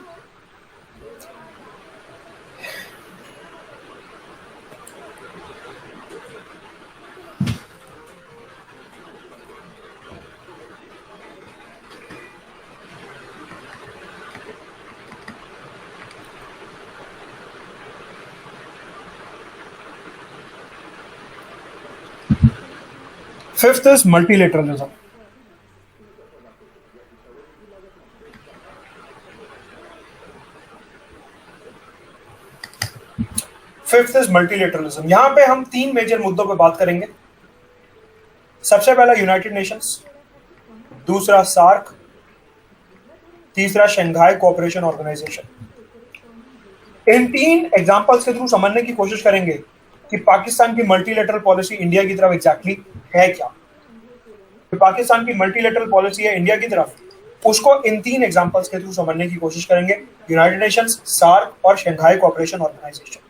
Fifth is multilateralism. Fifth is multilateralism. यहां पे हम तीन मेजर मुद्दों पे बात करेंगे. सबसे पहला यूनाइटेड नेशंस, दूसरा सार्क, तीसरा शंघाई कोऑपरेशन ऑर्गेनाइजेशन. इन तीन एग्जांपल्स के थ्रू समझने की कोशिश करेंगे कि पाकिस्तान की मल्टीलेटरल पॉलिसी इंडिया की तरफ एग्जैक्टली है क्या. पाकिस्तान की मल्टीलेटरल पॉलिसी है इंडिया की तरफ, उसको इन तीन एग्जांपल्स के थ्रू समझने की कोशिश करेंगे. यूनाइटेड नेशंस, सार्क और शंघाई कोऑपरेशन ऑर्गेनाइजेशन.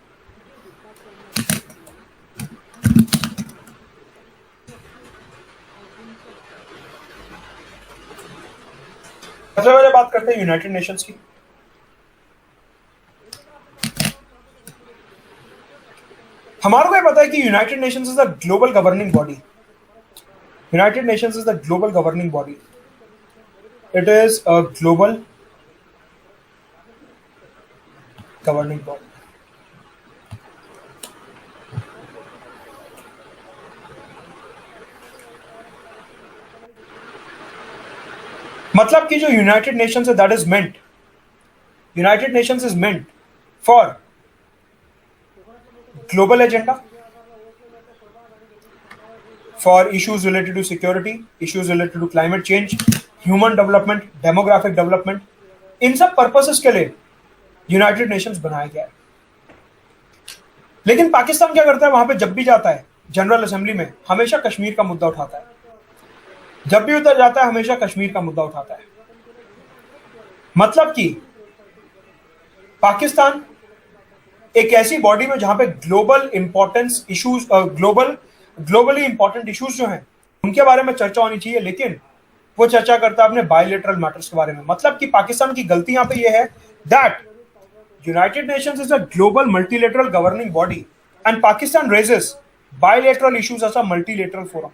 सबसे पहले बात करते हैं यूनाइटेड नेशंस की. हमारे को पता है कि United Nations is the global governing body. United Nations is the global governing body. It is a global governing body. मतलब कि जो यूनाइटेड नेशंस है, that is meant, United Nations is meant for global agenda, for issues related to security, issues related to climate change, human development, demographic development. इन सब purposes के लिए United Nations बनाया गया है. लेकिन पाकिस्तान क्या करता है, वहां पे जब भी जाता है जनरल असेंबली में हमेशा कश्मीर का मुद्दा उठाता है. जब भी उधर जाता है हमेशा कश्मीर का मुद्दा उठाता है. मतलब कि पाकिस्तान एक ऐसी बॉडी में जहां पे global importance issues, globally important issues जो हैं उनके बारे में चर्चा होनी चाहिए, लेकिन वो चर्चा करता है अपने बायलैटरल मैटर्स के बारे में. मतलब कि पाकिस्तान की गलती यहां पे ये है that United Nations is a global multilateral governing body and Pakistan raises bilateral issues as a multilateral forum.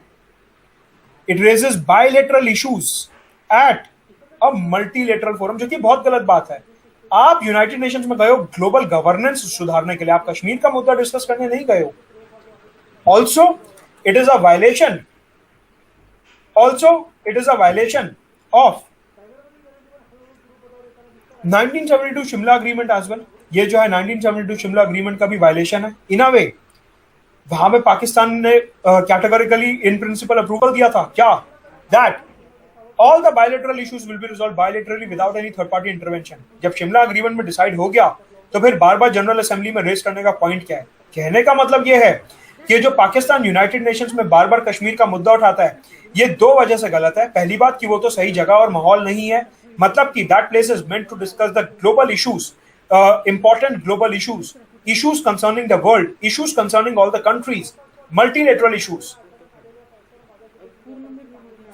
It raises bilateral issues at a multilateral forum, जो कि बहुत गलत बात है. आप यूनाइटेड नेशंस में गए हो ग्लोबल गवर्नेंस सुधारने के लिए, आप कश्मीर का मुद्दा डिस्कस करने नहीं गए हो. Also, it is a violation of 1972 Shimla agreement as well. ये जो है 1972 शिमला अग्रीमेंट का भी वायलेशन है इन अ वे. वहां पे पाकिस्तान ने कैटेगोरिकली इन प्रिंसिपल अप्रूवल दिया था क्या, that all the bilateral issues will be resolved bilaterally without any third party intervention. जब शिमला अग्रीमेंट में डिसाइड हो गया तो फिर बार बार जनरल असेंबली में रेस करने का पॉइंट क्या है? कहने का मतलब यह है कि जो पाकिस्तान यूनाइटेड नेशंस में बार बार कश्मीर का मुद्दा उठाता है, ये दो वजह से गलत है। पहली बात कि वो तो सही जगह और माहौल नहीं है, मतलब कि that place is meant to discuss the global issues, important global issues, issues concerning the world, issues concerning all the countries, multilateral issues.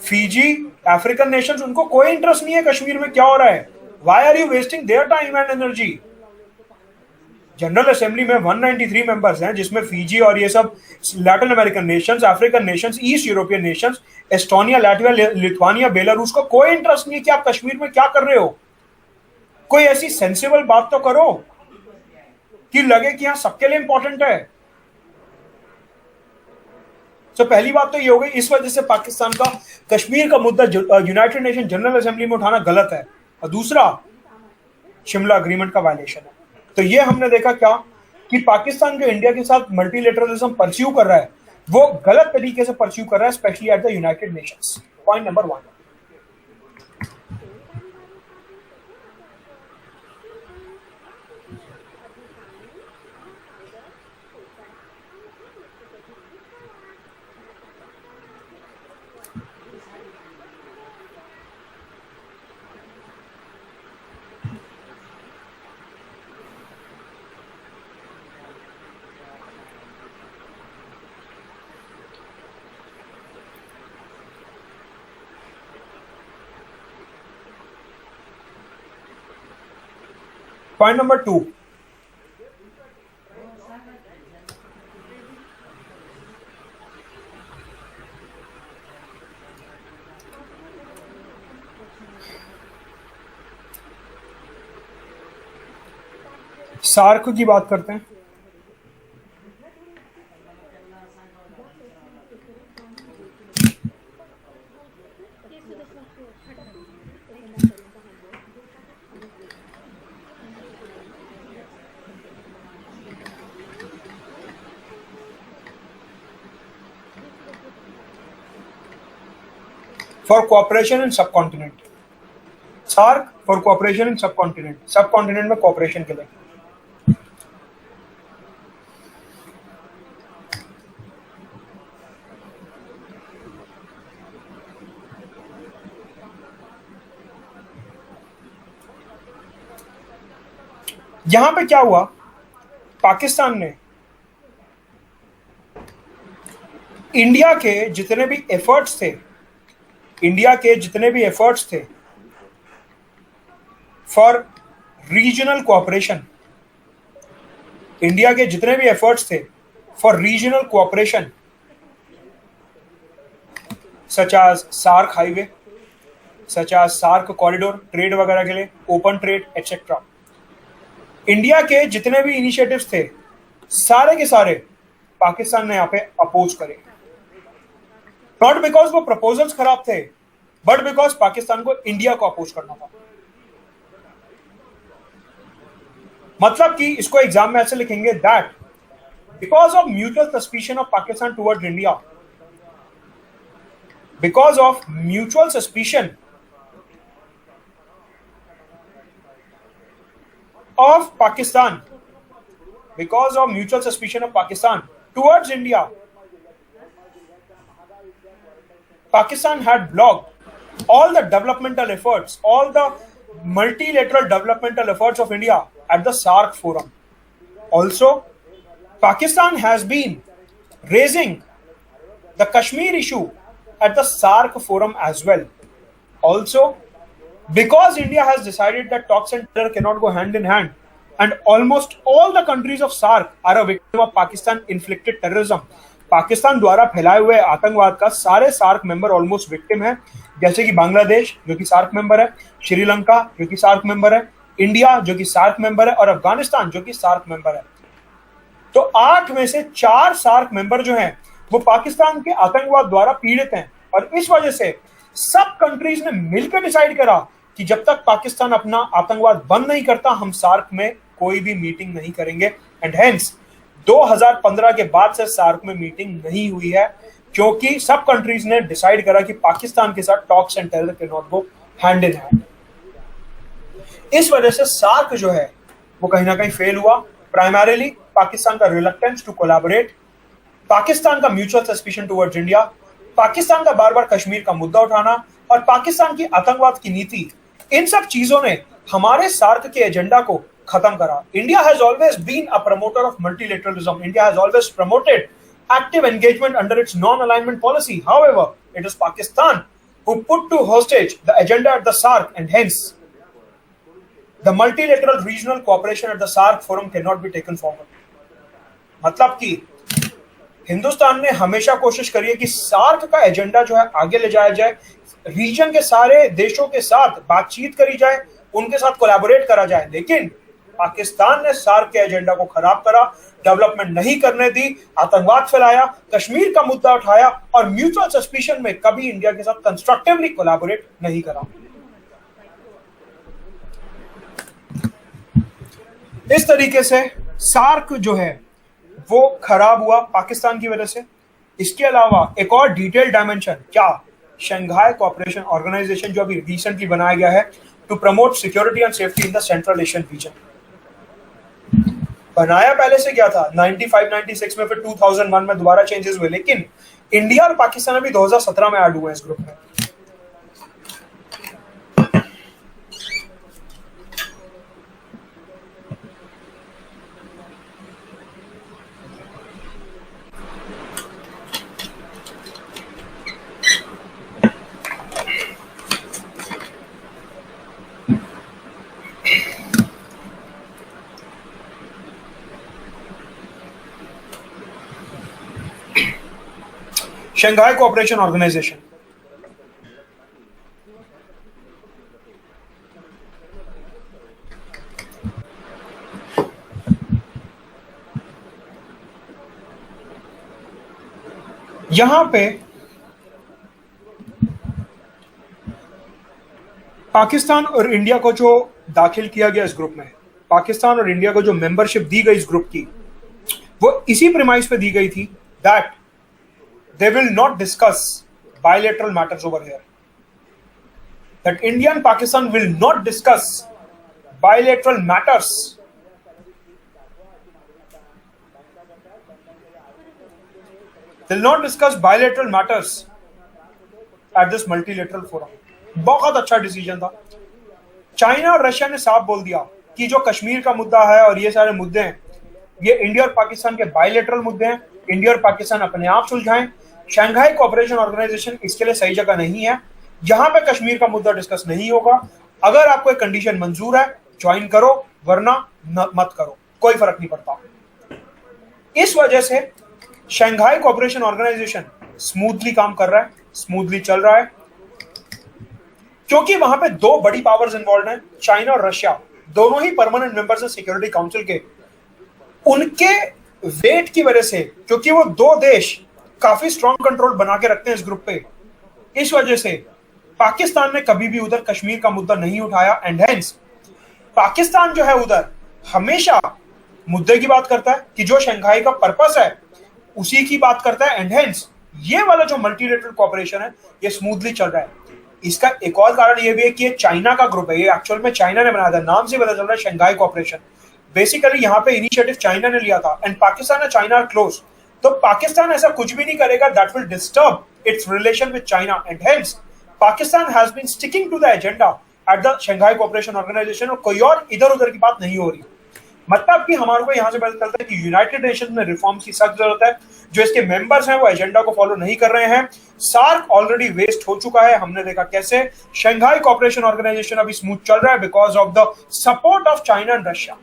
Fiji, African nations, उनको कोई इंटरेस्ट नहीं है कश्मीर में क्या हो रहा है। Why are you wasting their time and energy? General assembly में 193 मेंबर्स हैं, जिसमें फीजी और ये सब Latin American nations, African nations, east European nations, Estonia, Latvia, Lithuania, Belarus को कोई इंटरेस्ट नहीं है कि आप कश्मीर में क्या कर रहे हो। कोई ऐसी सेंसिबल बात तो करो कि लगे कि यहां सबके लिए इंपॉर्टेंट है। तो पहली बात तो ये हो गई, इस वजह से पाकिस्तान का कश्मीर का मुद्दा यूनाइटेड नेशन जनरल असेंबली में उठाना गलत है। और दूसरा, शिमला एग्रीमेंट का वायलेशन है। तो ये हमने देखा क्या कि पाकिस्तान जो इंडिया के साथ मल्टीलेटरलिज्म परस्यू कर रहा है, वो गलत तरीके से परस्यू कर रहा है, especially at the United Nations. Point number 1। Point number 2, SAARC की बात करते हैं। For cooperation in subcontinent, SAARC for cooperation in subcontinent, subcontinent में कोऑपरेशन के लिए। यहां पे क्या हुआ, पाकिस्तान ने इंडिया के जितने भी एफर्ट्स थे, फॉर रीजनल कोऑपरेशन, इंडिया के जितने भी एफर्ट्स थे for regional cooperation, such as SAARC highway, such as SAARC corridor, trade वगैरह के लिए, ओपन ट्रेड एटसेट्रा, इंडिया के जितने भी इनिशिएटिव्स थे सारे के सारे पाकिस्तान ने यहां पे अपोज करे। नॉट बिकॉज वो प्रपोजल्स खराब थे, बट बिकॉज पाकिस्तान को इंडिया को अपोज करना था। मतलब कि इसको एग्जाम में ऐसे लिखेंगे that because of mutual suspicion of Pakistan towards India, because of mutual suspicion of Pakistan, because of mutual suspicion of Pakistan towards India, Pakistan had blocked all the developmental efforts, all the multilateral developmental efforts of India at the SAARC forum. Also, Pakistan has been raising the Kashmir issue at the SAARC forum as well. Also, because India has decided that talks and terror cannot go hand in hand, and almost all the countries of SAARC are a victim of Pakistan-inflicted terrorism. Pakistan द्वारा फैलाए हुए आतंकवाद का सारे SAARC member almost victim है, जैसे कि बांग्लादेश जो कि सार्क मेंबर है, श्रीलंका जो कि सार्क मेंबर है, इंडिया जो कि सार्क मेंबर है, और अफगानिस्तान जो कि सार्क मेंबर है। तो 8 में से 4 सार्क मेंबर जो हैं वो पाकिस्तान के आतंकवाद द्वारा पीड़ित हैं, और इस वजह से सब कंट्रीज ने मिलकर डिसाइड करा कि जब तक पाकिस्तान अपना आतंकवाद बंद नहीं करता, हम सार्क में कोई भी मीटिंग नहीं करेंगे। एंड हेंस 2015 के बाद से सार्क में मीटिंग नहीं हुई है, क्योंकि सब कंट्रीज ने डिसाइड करा कि पाकिस्तान के साथ talks and terror can not go hand in hand. इस वजह से सार्क जो है वो कहीं ना कहीं फेल हुआ। प्राइमरीली पाकिस्तान का रिलक्टेंस टू कोलैबोरेट, पाकिस्तान का mutual suspicion towards India, Pakistan का बार बार कश्मीर का मुद्दा उठाना और पाकिस्तान की आतंकवाद की नीति, इन सब चीजों ने हमारे सार्क के एजेंडा को खत्म करा। India has always been a promoter of multilateralism. India has always promoted active engagement under its non-alignment policy. However, it is Pakistan who put to hostage the agenda at the SARC, and hence the multilateral regional cooperation at the SARC forum cannot be taken forward. मतलब कि हिंदुस्तान ने हमेशा कोशिश करी है कि SAARC का agenda जो है आगे ले जाया जाए, रीजन के सारे देशों के साथ बातचीत करी जाए, उनके साथ कोलैबोरेट करा जाए, लेकिन पाकिस्तान ने सार्क के एजेंडा को खराब करा, डेवलपमेंट नहीं करने दी, आतंकवाद फैलाया, कश्मीर का मुद्दा उठाया और म्यूचुअल सस्पिशन में कभी इंडिया के साथ कंस्ट्रक्टिवली कोलैबोरेट नहीं करा। इस तरीके से सार्क जो है वो खराब हुआ पाकिस्तान की वजह से। इसके अलावा एक और डिटेल डायमेंशन, क्या शंघाई कोऑपरेशन ऑर्गेनाइजेशन जो अभी रिसेंटली बनाया गया है to promote security and safety in the central Asian region, बनाया पहले से क्या था 95-96 में, फिर 2001 में दोबारा चेंजेस हुए, लेकिन इंडिया और पाकिस्तान अभी 2017 में ऐड हुए इस ग्रुप में। शंघाई कोऑपरेशन ऑर्गेनाइजेशन, यहां पे पाकिस्तान और इंडिया को जो दाखिल किया गया इस ग्रुप में, पाकिस्तान और इंडिया को जो मेंबरशिप दी गई इस ग्रुप की, वो इसी प्रीमाइस पे दी गई थी that they will not discuss bilateral matters over here. That India and Pakistan will not discuss bilateral matters. They'll not discuss bilateral matters at this multilateral forum. बहुत अच्छा डिसीजन था। चाइना और रशिया ने साफ बोल दिया कि जो कश्मीर का मुद्दा है और ये सारे मुद्दे हैं, ये इंडिया और पाकिस्तान के बायलैटरल मुद्दे हैं, इंडिया और पाकिस्तान अपने आप सुलझाएं। शंघाई कोऑपरेशन ऑर्गेनाइजेशन इसके लिए सही जगह नहीं है, जहां पे कश्मीर का मुद्दा डिस्कस नहीं होगा। अगर आपको एक कंडीशन मंजूर है ज्वाइन करो, वरना मत करो, कोई फर्क नहीं पड़ता। इस वजह से शंघाई कोऑपरेशन ऑर्गेनाइजेशन स्मूथली काम कर रहा है, स्मूथली चल रहा है, क्योंकि वहां पे दो बड़ी पावर्स इन्वॉल्व हैं, चाइना और रशिया, दोनों ही परमानेंट मेंबर्स हैं सिक्योरिटी काउंसिल के। उनके वेट की वजह से, क्योंकि वो दो देश काफी स्ट्रॉन्ग कंट्रोल बना के रखते हैं इस ग्रुप पे, इस वजह से पाकिस्तान ने कभी भी उधर कश्मीर का मुद्दा नहीं उठाया, एंड हेंस पाकिस्तान जो है उधर हमेशा मुद्दे की बात करता है कि जो शंघाई का पर्पस है उसी की बात करता है, एंड हेंस ये वाला जो मल्टीलेटरल कोऑपरेशन है ये स्मूथली चल रहा है। इसका एक और कारण ये भी है कि ये चाइना का ग्रुप है, ये एक्चुअल में चाइना ने बनाया था, नाम से पता चल रहा है शंघाई कोऑपरेशन। बेसिकली यहाँ पे इनिशिएटिव चाइना ने लिया था, and Pakistan and China are close, तो पाकिस्तान ऐसा कुछ भी नहीं करेगा that will disturb its relation with China, and hence Pakistan has been sticking to the agenda at the Shanghai cooperation organization, और कोई और इधर उधर की बात नहीं हो रही। मतलब कि हमारे को यहां से पता चलता है कि यूनाइटेड नेशंस में रिफॉर्म्स की सख्त जरूरत है, जो इसके मेंबर्स हैं वो एजेंडा को फॉलो नहीं कर रहे हैं। सार्क ऑलरेडी वेस्ट हो चुका है, हमने देखा कैसे। शंघाई कोऑपरेशन ऑर्गेनाइजेशन अभी स्मूथ चल रहा है because of the support of China and Russia.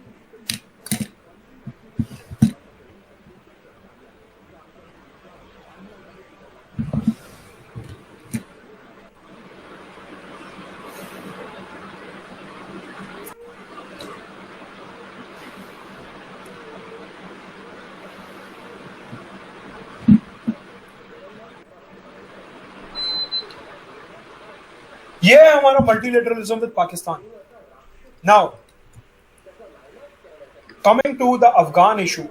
ये है हमारा multilateralism with Pakistan. Now coming to the Afghan issue,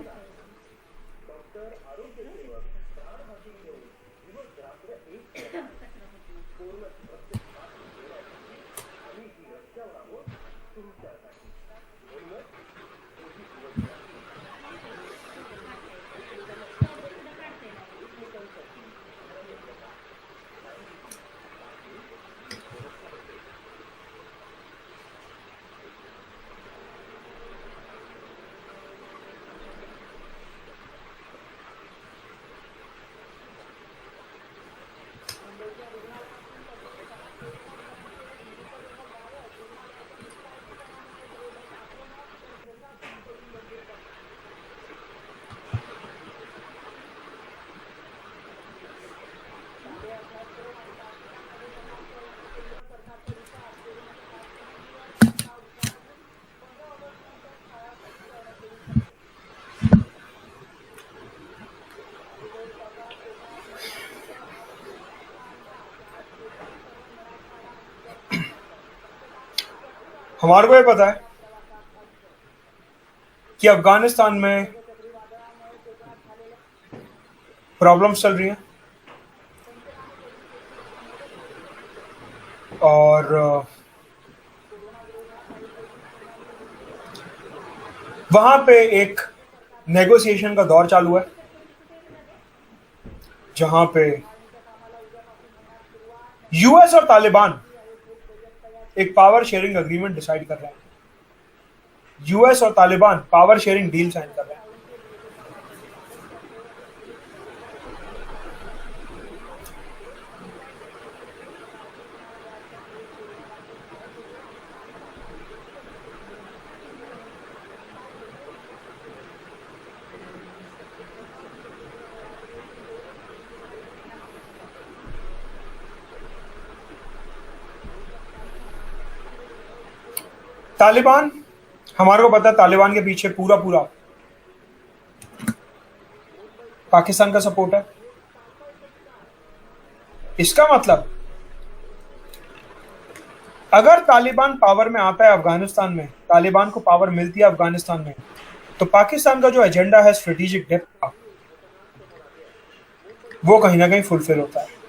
हमारे को ये पता है कि अफगानिस्तान में प्रॉब्लम्स चल रही हैं और वहां पे एक नेगोशिएशन का दौर चालू है जहां पे यूएस और तालिबान एक पावर शेयरिंग एग्रीमेंट डिसाइड कर रहे हैं। यूएस और Taliban power sharing deal sign कर रहे हैं। तालिबान, हमारे को पता है तालिबान के पीछे पूरा पूरा पाकिस्तान का सपोर्ट है। इसका मतलब अगर तालिबान पावर में आता है अफगानिस्तान में, तालिबान को पावर मिलती है अफगानिस्तान में, तो पाकिस्तान का जो एजेंडा है स्ट्रेटेजिक डेप्थ का, वो कहीं ना कहीं फुलफिल होता है।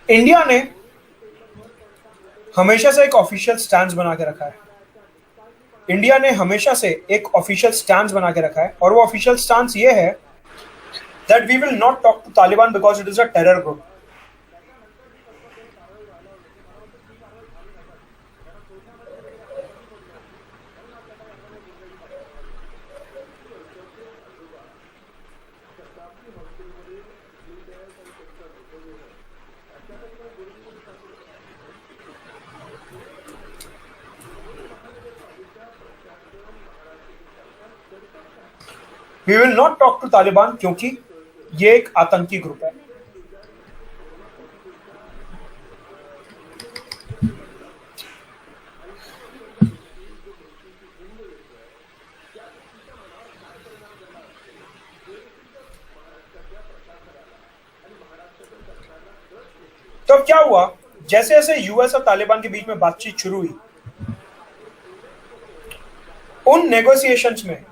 इंडिया ने हमेशा से एक ऑफिशियल स्टैंड बना के रखा है। इंडिया ने हमेशा से एक ऑफिशियल स्टैंड बना के रखा है और वो ऑफिशियल स्टैंड ये है that we will not talk to Taliban because it is a terror group. We will not talk to Taliban क्योंकि ये एक आतंकी ग्रुप है। तो अब क्या हुआ, जैसे जैसे यूएस और तालिबान के बीच में बातचीत शुरू हुई, उन नेगोशिएशंस में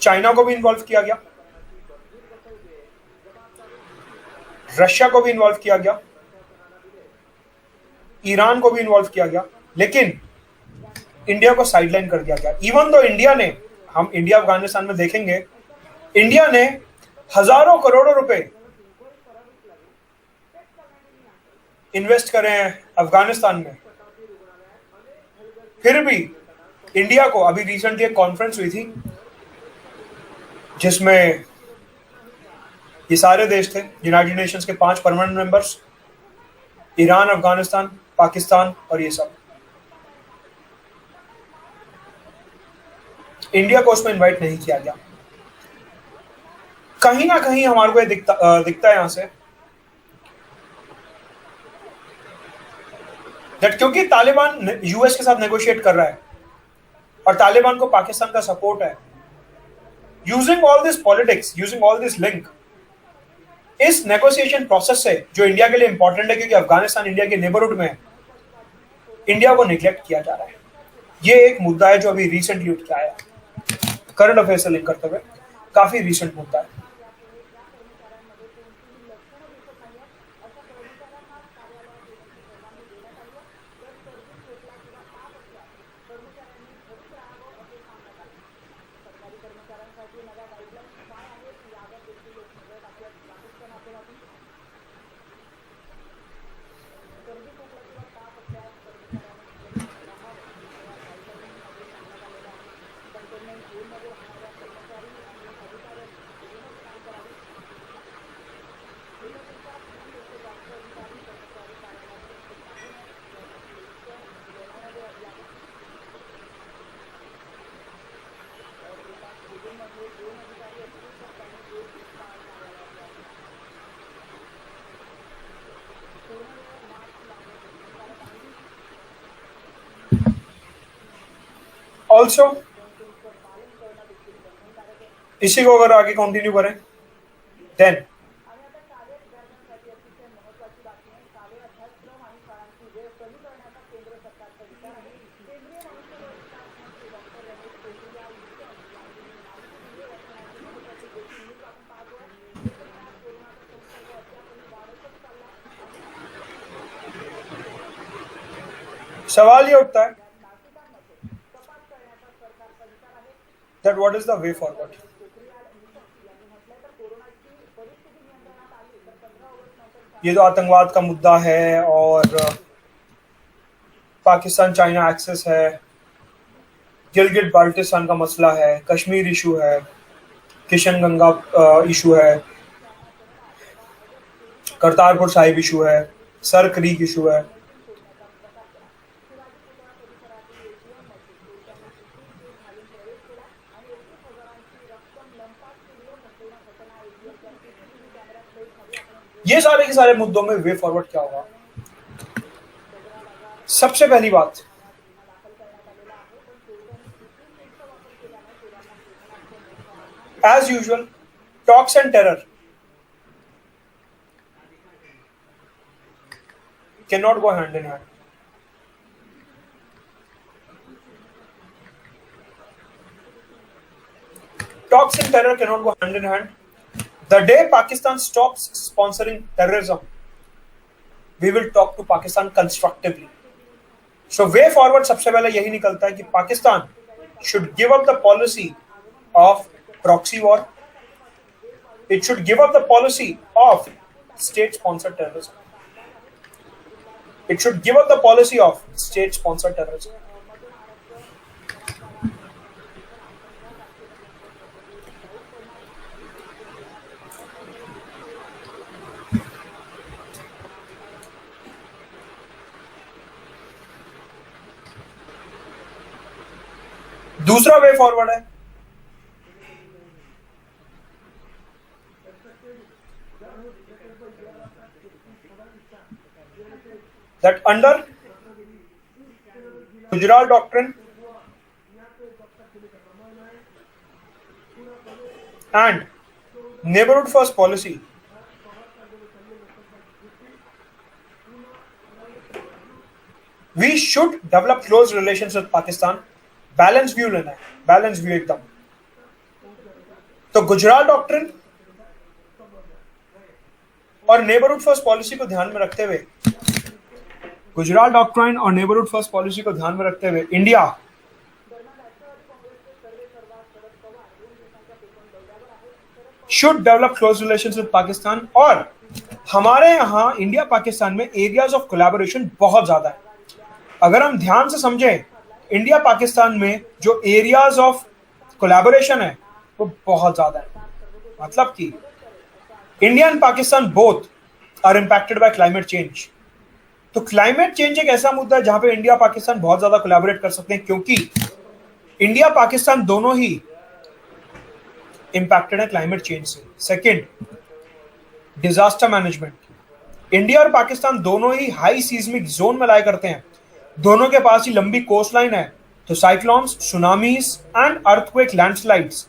चाइना को भी इन्वॉल्व किया गया, रशिया को भी इन्वॉल्व किया गया, ईरान को भी इन्वॉल्व किया गया, लेकिन इंडिया को साइडलाइन कर दिया गया। इवन दो इंडिया ने, हम इंडिया अफगानिस्तान में देखेंगे, इंडिया ने हजारों करोड़ों रुपए इन्वेस्ट करे हैं अफगानिस्तान में, फिर भी इंडिया को, अभी रिसेंटली एक कॉन्फ्रेंस हुई थी जिसमें ये सारे देश थे, यूनाइटेड नेशंस के 5 permanent members, Iran, Afghanistan, Pakistan और ये सब, इंडिया को उसमें इनवाइट नहीं किया गया। कहीं ना कहीं हमारे को ये दिखता है यहां से दैट क्योंकि तालिबान यूएस के साथ नेगोशिएट कर रहा है और तालिबान को पाकिस्तान का सपोर्ट है, using all this politics, using all this link, इस नेगोशिएशन प्रोसेस से जो इंडिया के लिए इंपॉर्टेंट है, क्योंकि अफगानिस्तान इंडिया के नेबरहुड में है, इंडिया को निग्लेक्ट किया जा रहा है। ये एक मुद्दा है जो अभी रिसेंटली उठ के आया है, करंट अफेयर से लिंक करते हुए काफी रिसेंट मुद्दा है। ऑल्सो इसी को अगर आगे कंटिन्यू करें, देन सवाल ये उठता है that what is the way forward. ये तो आतंकवाद का मुद्दा है और पाकिस्तान चाइना एक्सेस है, गिलगिट बाल्टिस्तान का मसला है, कश्मीर इशू है, किशन गंगा इशू है, करतारपुर साहिब इशू है, सर क्रीक इशू है। ये सारे के सारे मुद्दों में वे फॉरवर्ड क्या होगा? सबसे पहली बात, as usual talks and terror cannot go hand in hand. Talks and terror cannot go hand in hand. The day Pakistan stops sponsoring terrorism, we will talk to Pakistan constructively. So way forward सबसे पहले यही निकलता है कि Pakistan should give up the policy of proxy war. It should give up the policy of state-sponsored terrorism. It should give up the policy of state-sponsored terrorism. दूसरा way forward है that under Gujarat Doctrine and Neighborhood First policy, we should develop close relations with Pakistan. Balance view लेना है, balance view एकदम। तो Gujarat doctrine और neighbourhood first policy को ध्यान में रखते हुए, गुजरात डॉक्ट्रिन और नेबरहुड फर्स्ट पॉलिसी को ध्यान में रखते हुए India should develop close relations with Pakistan. और हमारे यहां इंडिया पाकिस्तान में एरियाज ऑफ कोलैबोरेशन बहुत ज्यादा है। अगर हम ध्यान से समझें, इंडिया पाकिस्तान में जो एरियाज ऑफ कोलैबोरेशन है वो बहुत ज्यादा है। मतलब कि India and Pakistan both are impacted by climate change. तो क्लाइमेट चेंज एक ऐसा मुद्दा है जहां पे इंडिया पाकिस्तान बहुत ज्यादा कोलैबोरेट कर सकते हैं, क्योंकि इंडिया पाकिस्तान दोनों ही इंपैक्टेड है क्लाइमेट चेंज से। Second, disaster management. इंडिया और पाकिस्तान दोनों ही हाई सीस्मिक जोन में लाया करते हैं, दोनों के पास ही लंबी कोस्ट लाइन है। तो cyclones, tsunamis and earthquake, landslides,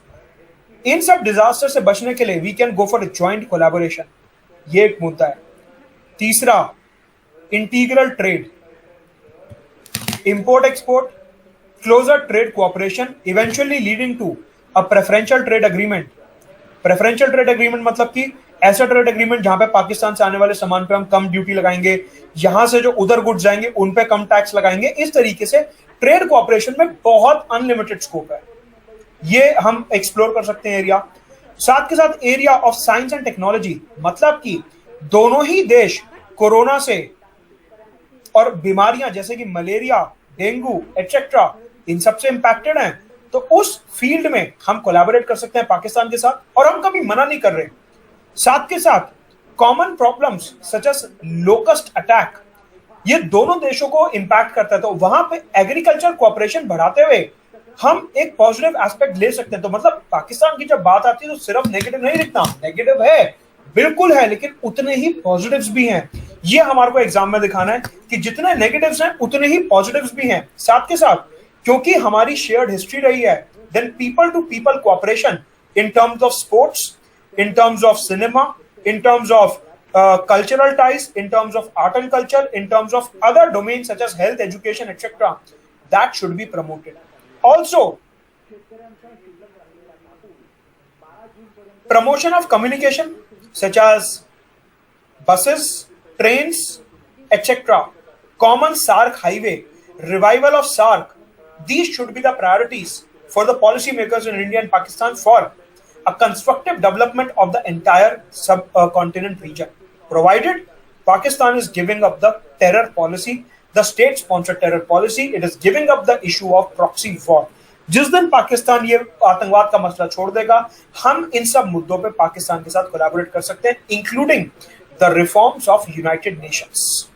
इन सब डिजास्टर से बचने के लिए we can go for joint collaboration. ये एक मुद्दा है। तीसरा, integral trade, import export, closer trade cooperation, eventually leading to a preferential trade agreement. Preferential trade agreement मतलब कि ऐसा ट्रेड एग्रीमेंट जहां पे पाकिस्तान से आने वाले सामान पे हम कम ड्यूटी लगाएंगे, यहां से जो उधर गुड्स जाएंगे उन पे कम टैक्स लगाएंगे। इस तरीके से ट्रेड कोऑपरेशन में बहुत अनलिमिटेड स्कोप है, ये हम एक्सप्लोर कर सकते हैं एरिया। साथ के साथ area of science and technology, मतलब कि दोनों ही देश कोरोना से और बीमारियां जैसे कि मलेरिया, डेंगू एटसेट्रा, इन सबसे इंपैक्टेड हैं। तो उस फील्ड में हम कोलैबोरेट कर सकते हैं पाकिस्तान के साथ, और हम कभी मना नहीं कर रहे। साथ के साथ common problems such as locust attack, ये दोनों देशों को इंपैक्ट करता है। तो वहां पे एग्रीकल्चर कोऑपरेशन बढ़ाते हुए हम एक पॉजिटिव एस्पेक्ट ले सकते हैं। तो मतलब पाकिस्तान की जब बात आती है तो सिर्फ नेगेटिव नहीं लिखना, नेगेटिव है बिल्कुल है, लेकिन उतने ही पॉजिटिव्स भी हैं। ये हमारे को एग्जाम में दिखाना है कि जितने नेगेटिव्स हैं उतने ही पॉजिटिव्स भी हैं। साथ के साथ क्योंकि हमारी शेयर्ड हिस्ट्री रही है, then people to people cooperation in terms of sports, in terms of cinema, in terms of cultural ties, in terms of art and culture, in terms of other domains such as health, education, etc., that should be promoted. Also, promotion of communication such as buses, trains, etc., common SARC highway, revival of SARC. These should be the priorities for the policymakers in India and Pakistan for a constructive development of the entire subcontinent region. Provided Pakistan is giving up the terror policy, the state-sponsored terror policy, it is giving up the issue of proxy war. जिस दिन पाकिस्तान ये आतंकवाद का मसला छोड़ देगा, हम इन सब मुद्दों पे पाकिस्तान के साथ कोलैबोरेट कर सकते हैं, including the reforms of United Nations.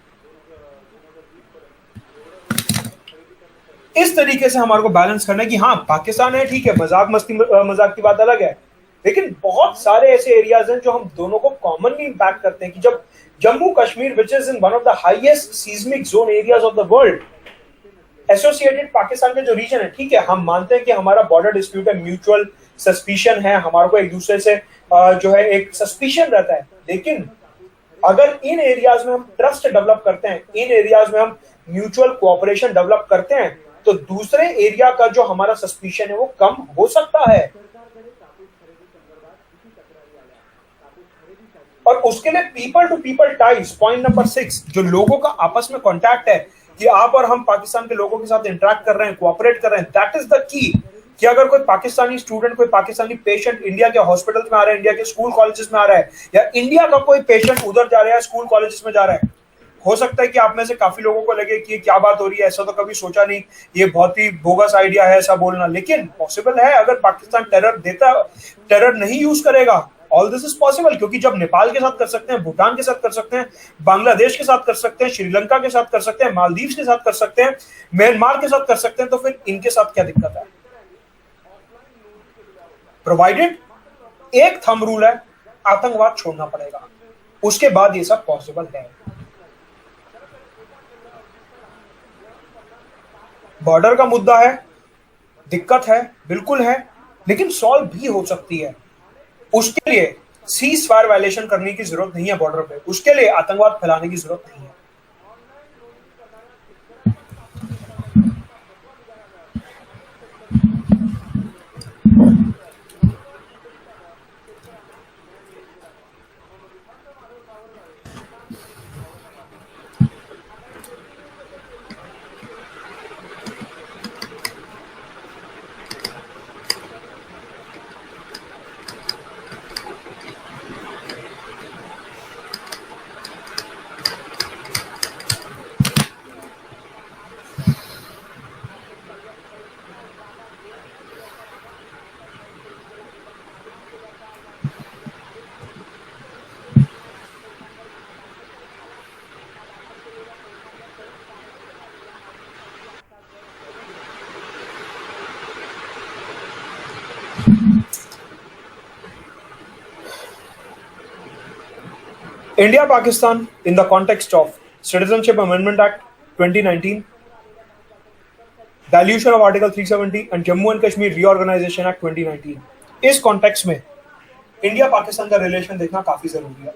इस तरीके से हमारे को बैलेंस करना है कि हाँ पाकिस्तान है, ठीक है, मजाक की बात अलग है, लेकिन बहुत सारे ऐसे एरियाज हैं जो हम दोनों को कॉमनली इंपैक्ट करते हैं कि जब Jammu Kashmir which is in one of the highest seismic zone areas of the world associated Pakistan के जो रीजन है, ठीक है, हम मानते हैं कि हमारा बॉर्डर डिस्प्यूट है, म्यूचुअल सस्पिशन है, हमारे को एक दूसरे से जो है एक सस्पिशन रहता है, लेकिन अगर इन एरियाज में हम ट्रस्ट डेवलप करते हैं, इन एरियाज में हम म्यूचुअल कोऑपरेशन डेवलप करते हैं, तो दूसरे एरिया का जो हमारा सस्पिशन है वो कम हो सकता है। और उसके लिए people to people ties, point number 6, जो लोगों का आपस में कॉन्टैक्ट है कि आप और हम पाकिस्तान के लोगों के साथ इंटरेक्ट कर रहे हैं, कोऑपरेट कर रहे हैं, दैट इज द की। कि अगर कोई पाकिस्तानी स्टूडेंट, कोई पाकिस्तानी पेशेंट इंडिया के हॉस्पिटल में आ रहा है, इंडिया के स्कूल कॉलेजेस में आ रहा है, या इंडिया का कोई पेशेंट उधर जा रहा है, स्कूल कॉलेजेस में जा रहा है, हो सकता है कि आप में से काफी लोगों को लगे कि ये क्या बात हो रही है, ऐसा तो कभी सोचा नहीं, ये बहुत ही बोगस आइडिया है ऐसा बोलना, लेकिन पॉसिबल है। अगर पाकिस्तान टेरर नहीं यूज करेगा, ऑल दिस इज पॉसिबल, क्योंकि जब नेपाल के साथ कर सकते हैं, भूटान के साथ कर सकते हैं, बांग्लादेश के साथ कर सकते हैं, श्रीलंका के साथ कर सकते हैं, मालदीव के साथ कर सकते हैं, म्यांमार के साथ कर सकते हैं, तो फिर इनके साथ क्या दिक्कत है? प्रोवाइडेड एक थंब रूल है, आतंकवाद छोड़ना पड़ेगा, उसके बाद ये सब पॉसिबल है। बॉर्डर का मुद्दा है, दिक्कत है, बिल्कुल है, लेकिन सॉल्व भी हो सकती है। उसके लिए सीज फायर वायलेशन करने की जरूरत नहीं है बॉर्डर पे, उसके लिए आतंकवाद फैलाने की जरूरत नहीं है। India Pakistan in the context of Citizenship Amendment Act 2019, dilution of Article 370 and Jammu and Kashmir Reorganization Act 2019, इस कॉन्टेक्स्ट में इंडिया पाकिस्तान का रिलेशन देखना काफी जरूरी है।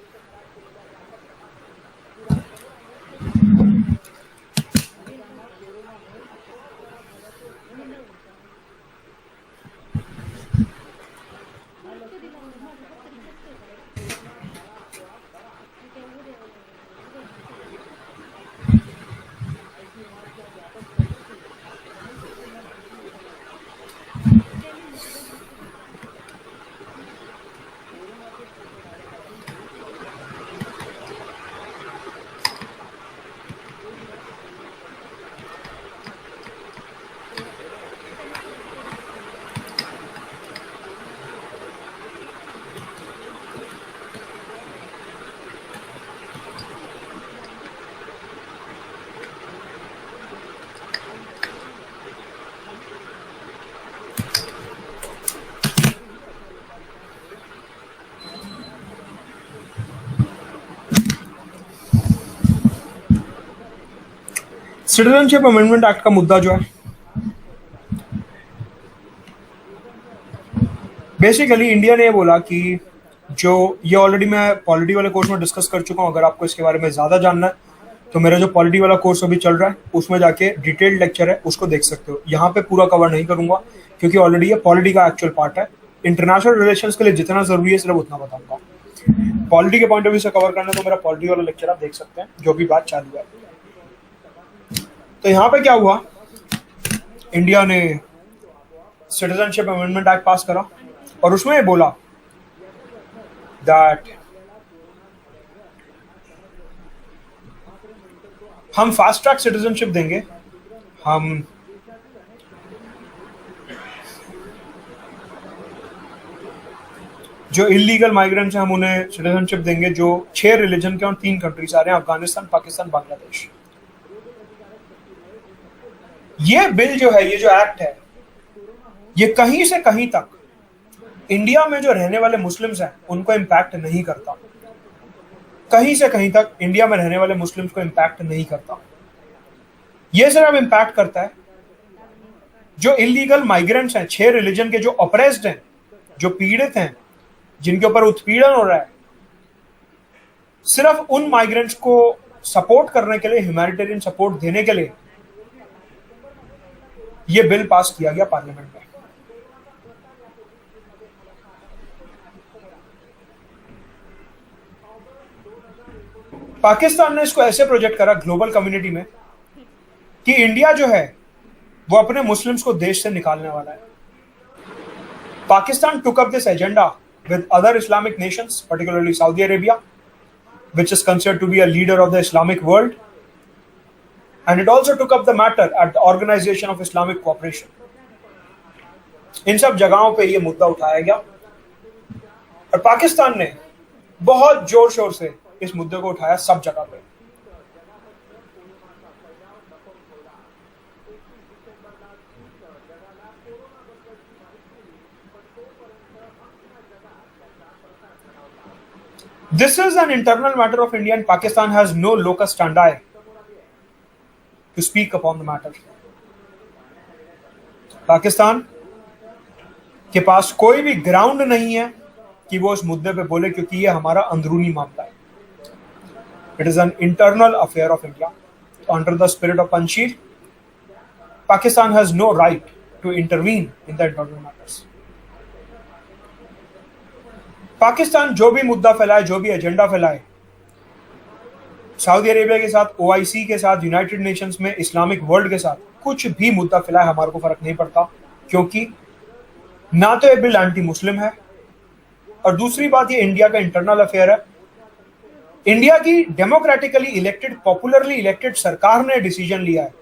सिटीजनशिप अमेंडमेंट एक्ट का मुद्दा जो है, बेसिकली इंडिया ने बोला कि जो ये ऑलरेडी मैं पॉलिटी वाले कोर्स में डिस्कस कर चुका हूं, अगर आपको इसके बारे में ज्यादा जानना है तो मेरा जो पॉलिटी वाला कोर्स अभी चल रहा है उसमें जाके डिटेल्ड लेक्चर है, उसको देख सकते हो। यहाँ पे पूरा कवर नहीं करूंगा क्योंकि ऑलरेडी ये पॉलिटी का एक्चुअल पार्ट है। इंटरनेशनल रिलेशंस के लिए जितना जरूरी है सिर्फ उतना बताऊंगा। पॉलिटी के पॉइंट ऑफ व्यू से कवर करना तो मेरा पॉलिटी वाला लेक्चर आप देख सकते हैं, जो भी बात चालू है। तो यहां पे क्या हुआ, इंडिया ने सिटीजनशिप अमेंडमेंट एक्ट पास करा और उसमें बोला दैट हम फास्ट ट्रैक सिटीजनशिप देंगे, हम जो इलीगल माइग्रेंट्स हैं हम उन्हें सिटीजनशिप देंगे, जो 6 रिलीजन के और 3 कंट्री से आ रहे हैं, अफगानिस्तान, पाकिस्तान, बांग्लादेश। ये बिल जो है, ये जो एक्ट है, ये कहीं से कहीं तक इंडिया में जो रहने वाले मुस्लिम्स हैं उनको इम्पैक्ट नहीं करता। कहीं से कहीं तक इंडिया में रहने वाले मुस्लिम्स को इम्पैक्ट नहीं करता। ये सिर्फ इम्पैक्ट करता है जो इलीगल माइग्रेंट्स हैं, 6 रिलीजन के, जो ऑप्रेस्ड हैं, जो पीड़ित हैं, जिनके ऊपर उत्पीड़न हो रहा है, सिर्फ उन माइग्रेंट्स को सपोर्ट करने के लिए, ह्यूमैनिटेरियन सपोर्ट देने के लिए यह बिल पास किया गया पार्लियामेंट में। पाकिस्तान ने इसको ऐसे प्रोजेक्ट करा ग्लोबल कम्युनिटी में कि इंडिया जो है वो अपने मुस्लिम्स को देश से निकालने वाला है। Pakistan took up this agenda with other Islamic nations, particularly Saudi Arabia, which is considered to be a leader of the Islamic world, and it also took up the matter at the Organization of Islamic Cooperation. इन सब जगहों पे ये मुद्दा उठाया गया और पाकिस्तान ने बहुत जोर शोर से इस मुद्दे को उठाया सब जगह पे। This is an internal matter of India and Pakistan has no locus standi to speak upon the matter. Pakistan के पास कोई भी ग्राउंड नहीं है कि वो इस मुद्दे पे बोले, क्योंकि ये हमारा अंदरूनी मामला है। It is an internal affair of India. Under the spirit of Panchsheel, Pakistan has no right to intervene in the internal matters. Pakistan जो भी मुद्दा फैलाए, जो भी एजेंडा फैलाए, सऊदी अरेबिया के साथ, OIC के साथ, यूनाइटेड नेशंस में, इस्लामिक वर्ल्ड के साथ कुछ भी मुद्दा फैलाए, हमारे को फर्क नहीं पड़ता, क्योंकि ना तो ये बिल एंटी मुस्लिम है और दूसरी बात ये इंडिया का इंटरनल अफेयर है। इंडिया की डेमोक्रेटिकली इलेक्टेड, पॉपुलरली इलेक्टेड सरकार ने डिसीजन लिया है।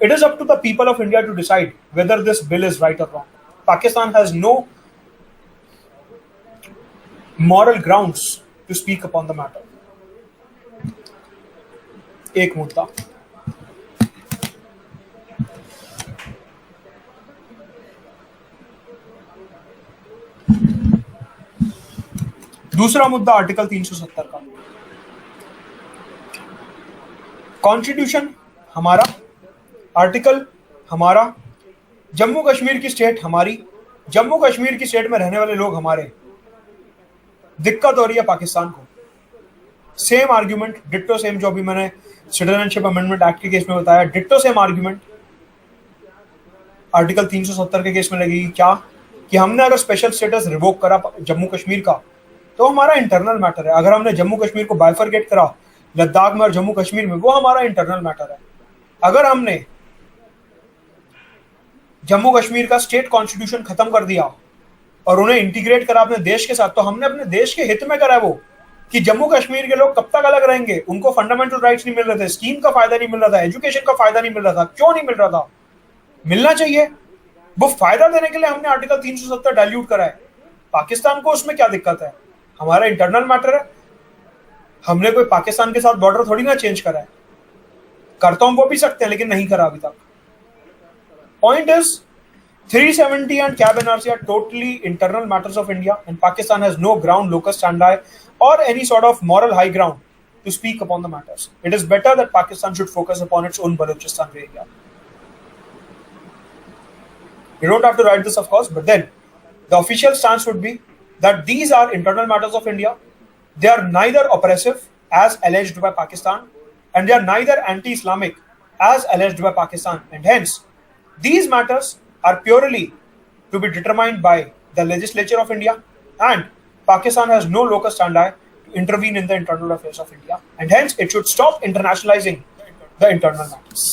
It is up to the people of India to decide whether this bill is right और wrong. Pakistan has no moral grounds to speak upon the matter. एक मुद्दा। दूसरा मुद्दा आर्टिकल 370 का। कॉन्स्टिट्यूशन हमारा, आर्टिकल हमारा, जम्मू कश्मीर की स्टेट हमारी, जम्मू कश्मीर की स्टेट में रहने वाले लोग हमारे। दिक्कत हो रही है पाकिस्तान को। सेम आर्ग्यूमेंट, डिट्टो सेम, जो भी मैंने सिटीजनशिप अमेंडमेंट एक्ट के केस में बताया, डिट्टो सेम आर्ग्यूमेंट आर्टिकल 370 के केस में लगेगी। क्या कि हमने अगर स्पेशल स्टेटस रिवोक करा जम्मू कश्मीर का तो हमारा इंटरनल मैटर है। अगर हमने जम्मू कश्मीर को बाइफरकेट करा लद्दाख में और जम्मू कश्मीर में, वो हमारा इंटरनल मैटर है। अगर हमने जम्मू कश्मीर का स्टेट कॉन्स्टिट्यूशन खत्म कर दिया और उन्हें इंटीग्रेट करा अपने देश के साथ, तो हमने अपने देश के हित में करा है वो, कि जम्मू कश्मीर के लोग कब तक अलग रहेंगे, उनको फंडामेंटल राइट्स नहीं मिल रहे थे, स्कीम का फायदा नहीं मिल रहा था, एजुकेशन का फायदा नहीं मिल रहा था। क्यों नहीं मिल रहा था? मिलना चाहिए। वो फायदा देने के लिए हमने आर्टिकल 370 डाइल्यूट करा है। पाकिस्तान को उसमें क्या दिक्कत है? हमारा इंटरनल मैटर है। हमने कोई पाकिस्तान के साथ बॉर्डर थोड़ी ना चेंज करा है। कर तो हम वो भी सकते हैं, लेकिन नहीं करा अभी तक। Point is 370 and Cab NRC are totally internal matters of India, and Pakistan has no ground, locus standi, or any sort of moral high ground to speak upon the matters. It is better that Pakistan should focus upon its own Balochistan area. You don't have to write this, of course, but then the official stance would be that these are internal matters of India. They are neither oppressive as alleged by Pakistan, and they are neither anti-Islamic as alleged by Pakistan, and hence these matters are purely to be determined by the legislature of India, and Pakistan has no locus standi to intervene in the internal affairs of India, and hence it should stop internationalizing the internal matters.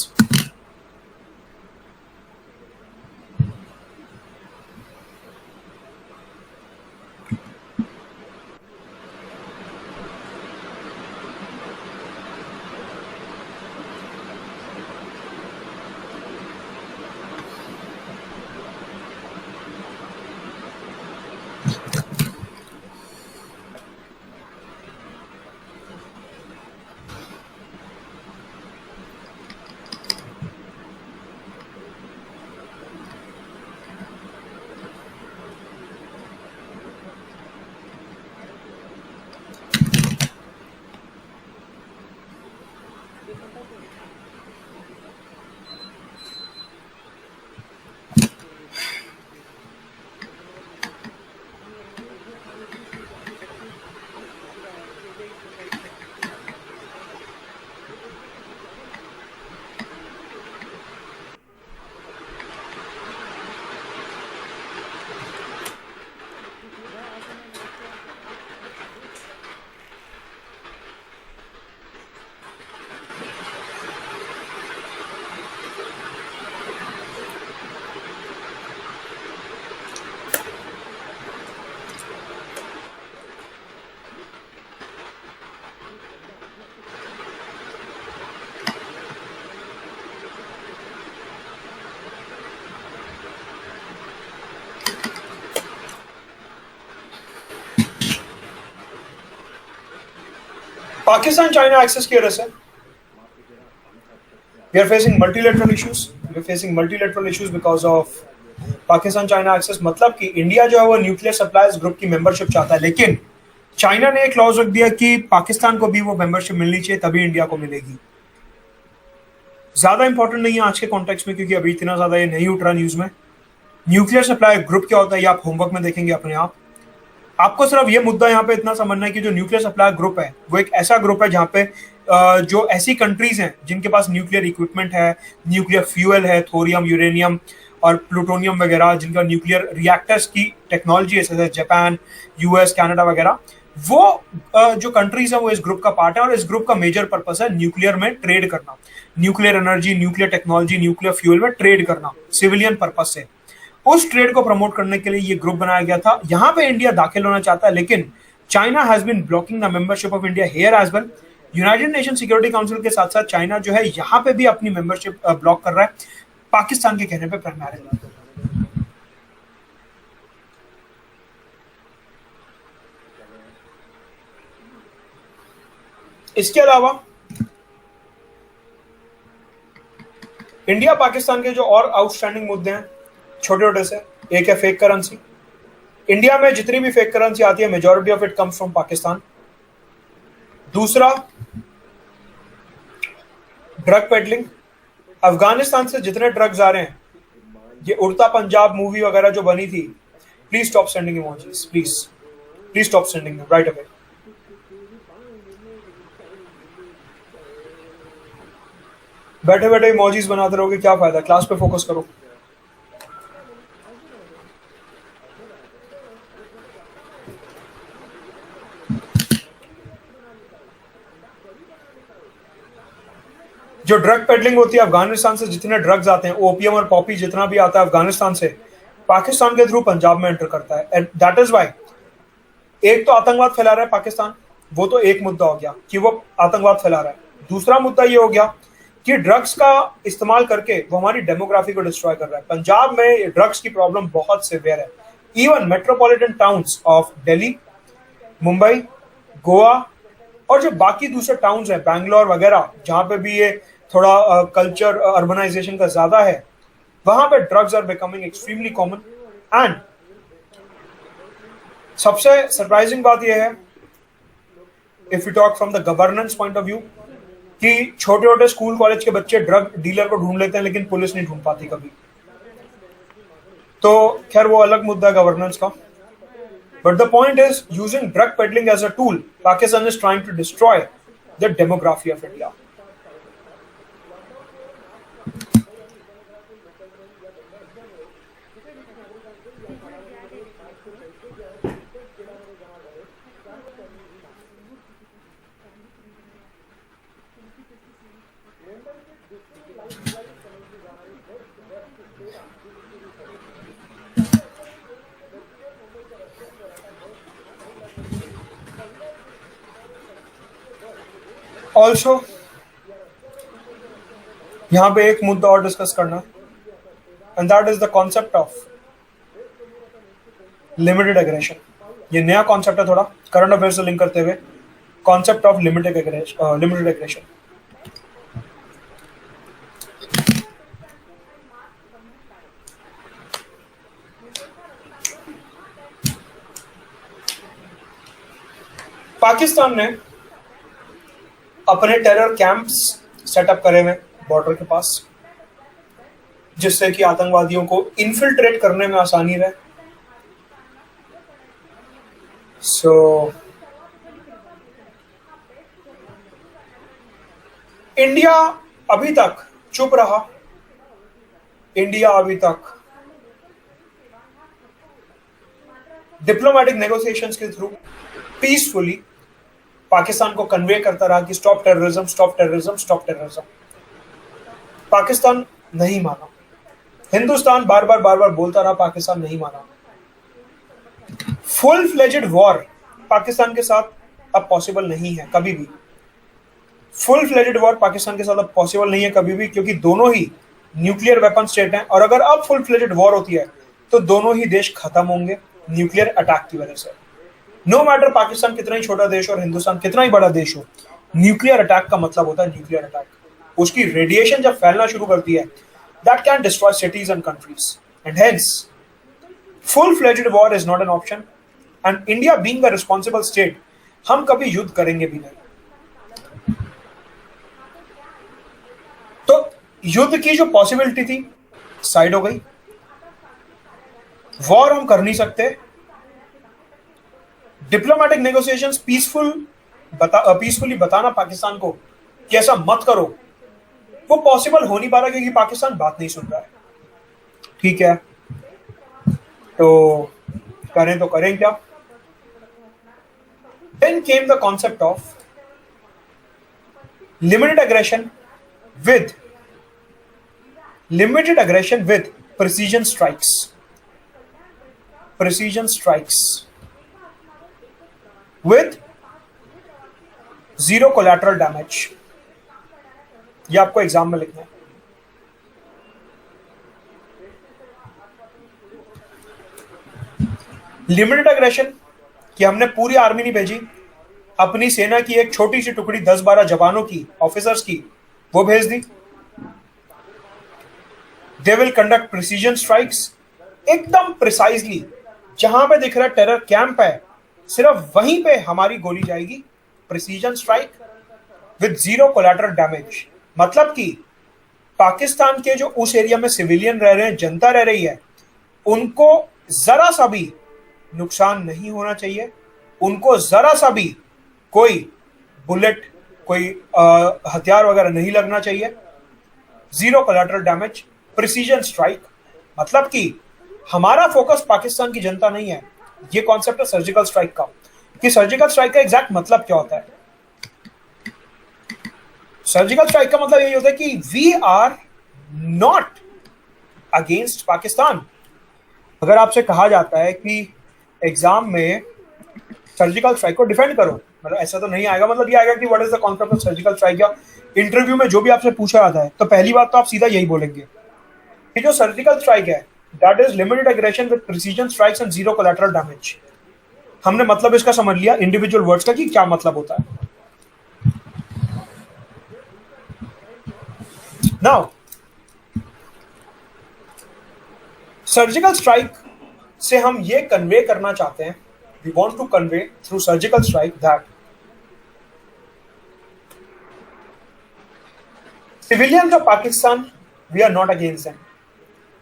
Pakistan China access की वजह से we are facing multilateral issues. We are facing multilateral issues because of Pakistan China access, मतलब कि India जो है वो nuclear suppliers group की membership चाहता है, लेकिन चाइना ने एक क्लॉज रख दिया कि पाकिस्तान को भी वो मेंबरशिप मिलनी चाहिए, तभी इंडिया को मिलेगी। ज्यादा इंपॉर्टेंट नहीं है आज के कॉन्टेक्स्ट में, क्योंकि अभी इतना ज्यादा ये नहीं उठ रहा न्यूज में। न्यूक्लियर सप्लाई ग्रुप क्या होता है ये आप होमवर्क में देखेंगे अपने आप। आपको सिर्फ ये मुद्दा यहाँ पे इतना समझना है कि जो न्यूक्लियर सप्लाई ग्रुप है वो एक ऐसा ग्रुप है जहाँ पे जो ऐसी कंट्रीज हैं जिनके पास न्यूक्लियर इक्विपमेंट है, न्यूक्लियर फ्यूल है, थोरियम, यूरेनियम और प्लूटोनियम वगैरह, जिनका न्यूक्लियर रिएक्टर्स की टेक्नोलॉजी है, जैसे जापान, यूएस, कनाडा वगैरह, वो जो कंट्रीज है वो इस ग्रुप का पार्ट है। और इस ग्रुप का मेजर पर्पस है न्यूक्लियर में ट्रेड करना, nuclear energy, nuclear technology, nuclear fuel में ट्रेड करना सिविलियन पर्पस से। उस ट्रेड को प्रमोट करने के लिए ये ग्रुप बनाया गया था। यहाँ पे इंडिया दाखिल होना चाहता है, लेकिन China has been blocking the membership of India here as well. United nation security council के साथ साथ चाइना जो है यहाँ पे भी अपनी मेंबरशिप ब्लॉक कर रहा है, पाकिस्तान के कहने पे प्राइमरी। इसके अलावा इंडिया पाकिस्तान के जो और आउटस्टैंडिंग मुद्दे हैं छोटे छोटे से, एक है फेक करेंसी। इंडिया में जितनी भी फेक करेंसी आती है majority of it comes from Pakistan. दूसरा, ड्रग पेडलिंग। अफगानिस्तान से जितने ड्रग्स आ रहे हैं, ये उड़ता पंजाब मूवी वगैरह जो बनी थी, please stop sending emojis, please stop sending right away. बैठे बैठे इमोजीज बनाते रहोगे, क्या फायदा, क्लास पे फोकस करो। जो ड्रग पेडलिंग होती है, अफगानिस्तान से जितने ड्रग्स आते हैं, ओपियम और पॉपी जितना भी आता है अफगानिस्तान से, पाकिस्तान के थ्रू पंजाब में एंटर करता है। एंड दैट इज वाई एक तो आतंकवाद फैला रहा है पाकिस्तान, वो तो एक मुद्दा हो गया कि वो आतंकवाद फैला रहा है। दूसरा मुद्दा ये हो गया कि ड्रग्स का इस्तेमाल करके वो हमारी डेमोग्राफी को डिस्ट्रॉय कर रहा है। पंजाब में ड्रग्स की प्रॉब्लम बहुत सिवियर है। Even metropolitan towns of Delhi, Mumbai, Goa और जो बाकी दूसरे टाउन्स हैं, बैंगलोर वगैरह, जहां पे भी ये थोड़ा कल्चर अर्बनाइजेशन का ज्यादा है, वहां पे drugs are becoming extremely common. And सबसे सरप्राइजिंग बात यह है, if you talk from the governance point of view, कि छोटे छोटे स्कूल कॉलेज के बच्चे ड्रग डीलर को ढूंढ लेते हैं, लेकिन पुलिस नहीं ढूंढ पाती कभी। तो खैर वो अलग मुद्दा है गवर्नेंस का। But the point is, using drug peddling as a tool, Pakistan is trying to destroy the demography of India. Also यहां पे एक मुद्दा और डिस्कस करना, and that is the concept of limited aggression. ये नया कॉन्सेप्ट है, थोड़ा करंट अफेयर से लिंक करते हुए, concept of limited aggression. Pakistan ने अपने टेरर कैंप्स सेटअप करे हुए बॉर्डर के पास, जिससे कि आतंकवादियों को इन्फिल्ट्रेट करने में आसानी रहे। सो इंडिया अभी तक चुप रहा। इंडिया अभी तक डिप्लोमेटिक नेगोशिएशंस के थ्रू पीसफुली पाकिस्तान को कन्वे करता रहा कि stop terrorism, stop terrorism, stop terrorism. Pakistan नहीं माना। हिंदुस्तान बार बार बोलता रहा, पाकिस्तान नहीं माना। फुल फ्लेजेड वॉर पाकिस्तान के साथ अब पॉसिबल नहीं है कभी भी। फुल फ्लेजेड वॉर पाकिस्तान के साथ अब पॉसिबल नहीं है कभी भी, क्योंकि दोनों ही न्यूक्लियर वेपन स्टेट हैं, और अगर अब फुल फ्लेजेड वॉर होती है तो दोनों ही देश खत्म होंगे न्यूक्लियर अटैक की वजह से। नो मैटर पाकिस्तान कितना ही छोटा देश हो और हिंदुस्तान कितना ही बड़ा देश हो, न्यूक्लियर अटैक का मतलब होता है न्यूक्लियर अटैक। उसकी रेडिएशन जब फैलना शुरू करती है, that can destroy cities and countries, and hence full fledged war is not an option. And India being a responsible state, हम कभी युद्ध करेंगे भी नहीं। तो युद्ध की जो पॉसिबिलिटी थी साइड हो गई। वॉर हम कर नहीं सकते। डिप्लोमेटिक नेगोशिएशंस पीसफुली बताना पाकिस्तान को कि ऐसा मत करो, वो पॉसिबल हो नहीं पा रहा क्योंकि पाकिस्तान बात नहीं सुन रहा है। ठीक है, तो करें क्या? Then came the concept of limited aggression with precision strikes. Precision strikes with zero collateral damage. ये आपको एग्जाम में लिखना है। लिमिटेड एग्रेशन कि हमने पूरी आर्मी नहीं भेजी, अपनी सेना की एक छोटी सी टुकड़ी 10-12 जवानों की, ऑफिसर्स की, वो भेज दी। They will conduct precision strikes, एकदम प्रिसाइजली जहां पे दिख रहा है टेरर कैंप है, सिर्फ वहीं पे हमारी गोली जाएगी। Precision strike with zero collateral damage, मतलब कि पाकिस्तान के जो उस एरिया में सिविलियन रह रहे हैं, जनता रह रही है, उनको जरा सा भी नुकसान नहीं होना चाहिए। उनको जरा सा भी कोई बुलेट, कोई हथियार वगैरह नहीं लगना चाहिए। Zero collateral damage, precision strike, मतलब कि हमारा फोकस पाकिस्तान की जनता नहीं है। ये कॉन्सेप्ट है सर्जिकल स्ट्राइक का, कि सर्जिकल स्ट्राइक का एग्जैक्ट मतलब क्या होता है। सर्जिकल स्ट्राइक का मतलब यही होता है कि we are not against Pakistan. अगर आपसे कहा जाता है कि एग्जाम में सर्जिकल स्ट्राइक को डिफेंड करो, मतलब ऐसा तो नहीं आएगा, मतलब ये आएगा कि what is the concept of surgical strike. या इंटरव्यू में जो भी आपसे पूछा जाता है तो पहली बात तो आप सीधा यही बोलेंगे कि जो सर्जिकल स्ट्राइक है that is limited aggression with precision strikes and zero collateral damage. हमने मतलब इसका समझ लिया इंडिविजुअल वर्ड्स का कि क्या मतलब होता है। नाउ सर्जिकल स्ट्राइक से हम ये कन्वे करना चाहते हैं, we want to convey through surgical strike that civilians of Pakistan, we are not against them.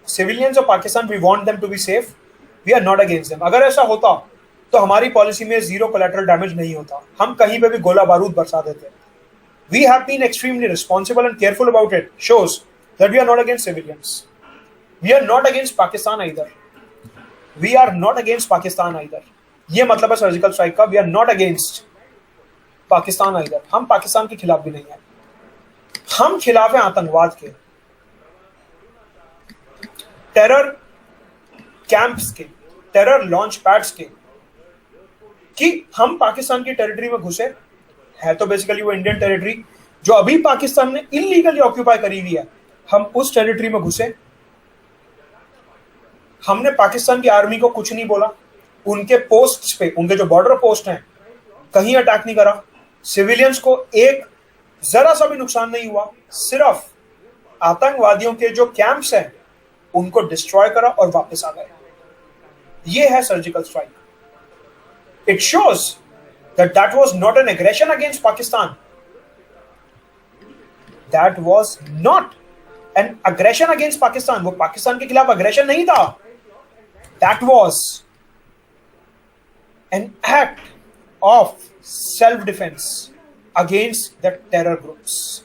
Civilians of Pakistan, we want them to be safe. We are not against them. अगर ऐसा होता तो हमारी policy में zero collateral damage नहीं होता, हम कहीं पे भी गोला बारूद बरसा देते। We have been extremely responsible and careful about it. Shows that we are not against civilians. We are not against Pakistan either. We are not against Pakistan either. ये मतलब है सर्जिकल स्ट्राइक का, we are not against Pakistan either. हम पाकिस्तान के खिलाफ भी नहीं है, हम खिलाफ हैं आतंकवाद के, टेरर कैंप्स के, टेरर लॉन्च पैड्स के। कि हम पाकिस्तान की टेरिटरी में घुसे, है तो बेसिकली वो इंडियन टेरिटरी जो अभी पाकिस्तान ने इलीगली ऑक्यूपाई करी हुई है, हम उस टेरिटरी में घुसे। हमने पाकिस्तान की आर्मी को कुछ नहीं बोला, उनके पोस्ट्स पे, उनके जो बॉर्डर पोस्ट हैं, कहीं अटैक नहीं करा। सिविलियंस को एक जरा सा भी नुकसान नहीं हुआ, सिर्फ आतंकवादियों के जो कैंप्स हैं उनको डिस्ट्रॉय करा और वापस आ गए। ये है surgical strike. It shows that was not an aggression against Pakistan. That was not an aggression against Pakistan. वो पाकिस्तान के खिलाफ aggression नहीं था. That was an act of self-defense against the terror groups.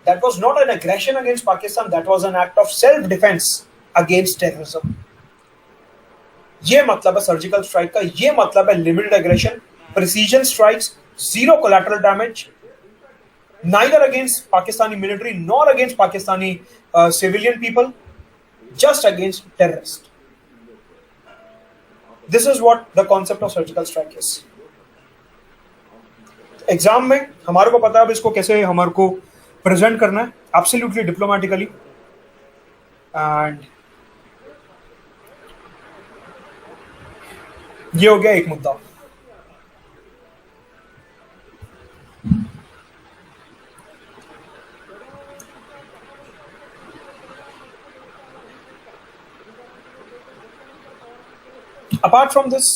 That was not an aggression against Pakistan. That was an act of self-defense against terrorism. ये मतलब है surgical strike का, ये मतलब है limited aggression, precision strikes, zero collateral damage, neither against Pakistani military nor against Pakistani civilian people, just against terrorist. This is what the concept of surgical strike is. Exam में हमारे को पता है अब इसको कैसे हमारे को प्रेजेंट करना है, एब्सोल्युटली डिप्लोमेटिकली. एंड ये हो गया एक मुद्दा. अपार्ट फ्रॉम दिस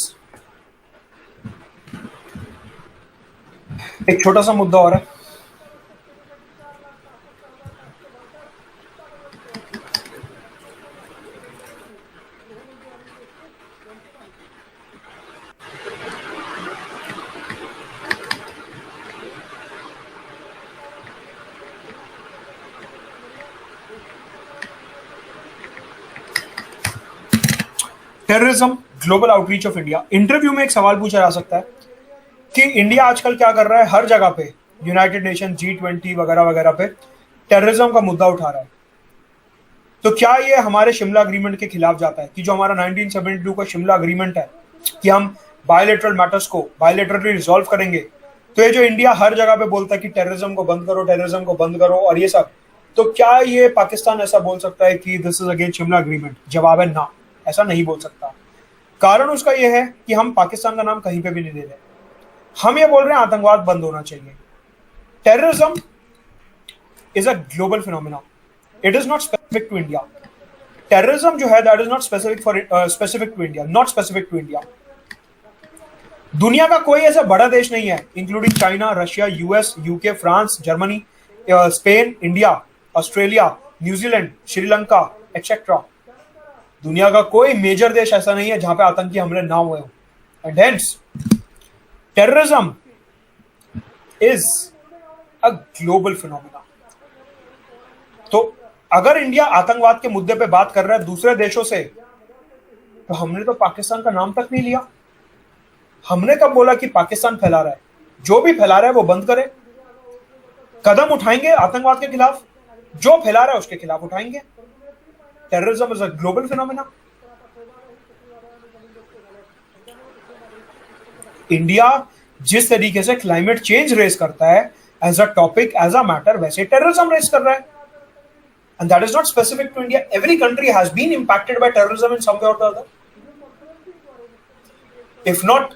एक छोटा सा मुद्दा और है. Terrorism, global outreach of India. Interview में एक सवाल पूछा जा सकता है कि इंडिया आजकल क्या कर रहा है, हर जगह पे यूनाइटेड नेशन, G20 वगैरह वगैरह पे टेररिज्म का मुद्दा उठा रहा है. तो क्या ये हमारे शिमला अग्रीमेंट के खिलाफ जाता है कि जो हमारा 1972 का शिमला अग्रीमेंट है कि हम बायलैटरल मैटर्स को बायलैटरली रिजॉल्व करेंगे. तो ये जो इंडिया हर जगह पे बोलता है कि टेररिज्म को बंद करो, टेररिज्म को बंद करो और ये सब, तो क्या ये पाकिस्तान ऐसा बोल सकता है कि this is against Shimla agreement? जवाब है ना, ऐसा नहीं बोल सकता. कारण उसका यह है कि हम पाकिस्तान का नाम कहीं पे भी नहीं दे रहे. हम ये बोल रहे हैं आतंकवाद बंद होना चाहिए. Terrorism is a global phenomena, it is not specific to India. Terrorism जो है that is not specific to India, not specific to India. दुनिया का कोई ऐसा बड़ा देश नहीं है including China, Russia, US, UK, France, Germany, Spain, India, Australia, New Zealand, Sri Lanka etcetera. दुनिया का कोई मेजर देश ऐसा नहीं है जहां पे आतंकी हमले ना हुए हो. And hence terrorism is a global phenomena. तो अगर इंडिया आतंकवाद के मुद्दे पे बात कर रहा है दूसरे देशों से, तो हमने तो पाकिस्तान का नाम तक नहीं लिया. हमने कब बोला कि पाकिस्तान फैला रहा है? जो भी फैला रहा है वो बंद करे. कदम उठाएंगे आतंकवाद के खिलाफ, जो फैला रहा है उसके खिलाफ उठाएंगे. Terrorism is a global phenomena. India जिस तरीके से क्लाइमेट चेंज रेस करता है as a topic, as a matter, वैसे टेररिज्म रेस कर रहा है. And that is not specific to India. Every country has been impacted by terrorism in some way or the other. If not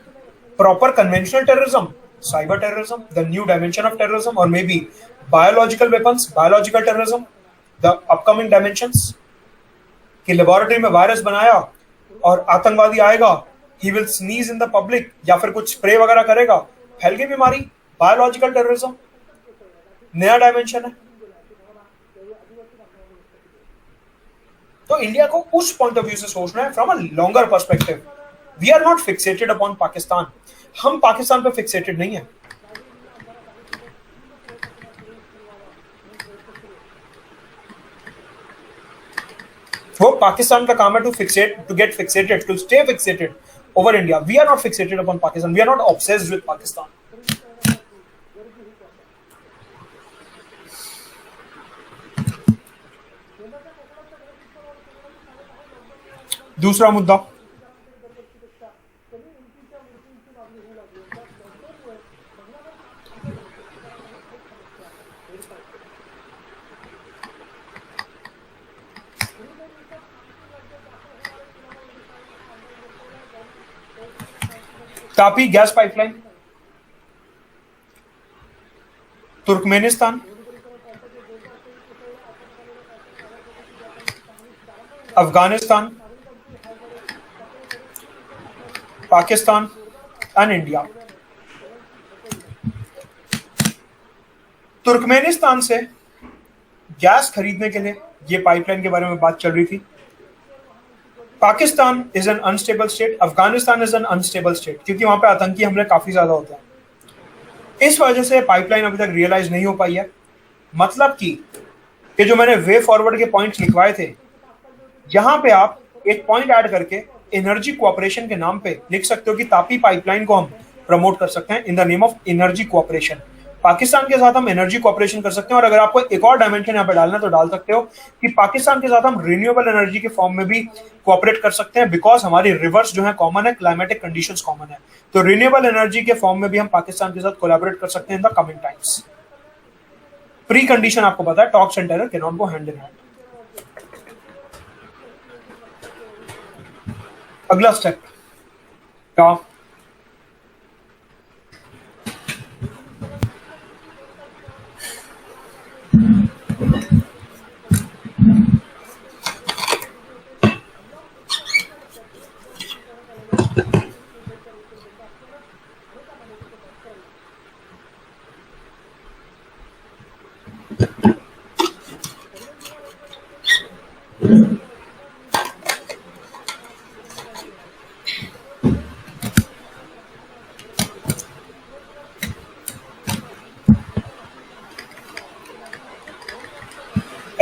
proper conventional terrorism, cyber terrorism, the new dimension of terrorism, or may be biological weapons, biological terrorism, the upcoming dimensions कि laboratory में virus बनाया और आतंकवादी आएगा, he will sneeze in the public या फिर कुछ spray वगैरह करेगा, फैल गई बीमारी. बायोलॉजिकल टेररिज्म नया डायमेंशन है. तो इंडिया को उस पॉइंट ऑफ व्यू से सोचना है from a longer perspective. We are not fixated upon Pakistan. हम पाकिस्तान पे फिक्सेटेड नहीं है. वो पाकिस्तान का काम है to fixate, to get fixated, to stay fixated over India. We are not fixated upon Pakistan. We are not obsessed with Pakistan. दूसरा मुद्दा, TAPI gas pipeline, Turkmenistan, Afghanistan, Pakistan and India. Turkmenistan से गैस खरीदने के लिए ये पाइपलाइन के बारे में बात चल रही थी। Pakistan is an unstable state, Afghanistan is an unstable state, क्योंकि वहां पे आतंकी हमले काफी ज्यादा होते हैं। इस वजह से पाइपलाइन अभी तक रियलाइज नहीं हो पाई है। मतलब कि ये जो मैंने वे फॉरवर्ड के पॉइंट्स लिखवाए थे, यहां पे आप एक पॉइंट ऐड करके एनर्जी कोऑपरेशन के नाम पे लिख सकते हो कि तापी पाइपलाइन को हम प्रमोट कर सकते हैं in the name of energy cooperation. Pakistan के साथ हम एनर्जी कोऑपरेशन कर सकते हैं। और अगर आपको एक और डायमेंशन यहाँ पे डालना है तो डाल सकते हो कि पाकिस्तान के साथ हम रिन्यूएबल एनर्जी के फॉर्म में भी कोऑपरेट कर सकते हैं, बिकॉज हमारी रिवर्स जो है कॉमन है, क्लाइमेटिक कंडीशंस कॉमन है। तो रिन्यूएबल एनर्जी के फॉर्म में भी हम पाकिस्तान के साथ कोलैबोरेट कर सकते हैं in the coming times. Pre condition आपको पता है, talks and terror can not go hand in hand. अगला स्टेप क्या?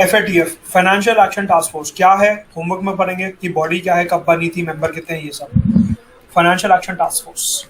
FATF financial action task force क्या है, होमवर्क में पढ़ेंगे कि बॉडी क्या है, कब बनी थी, मेंबर कितने हैं, ये सब। फाइनेंशियल एक्शन टास्क फोर्स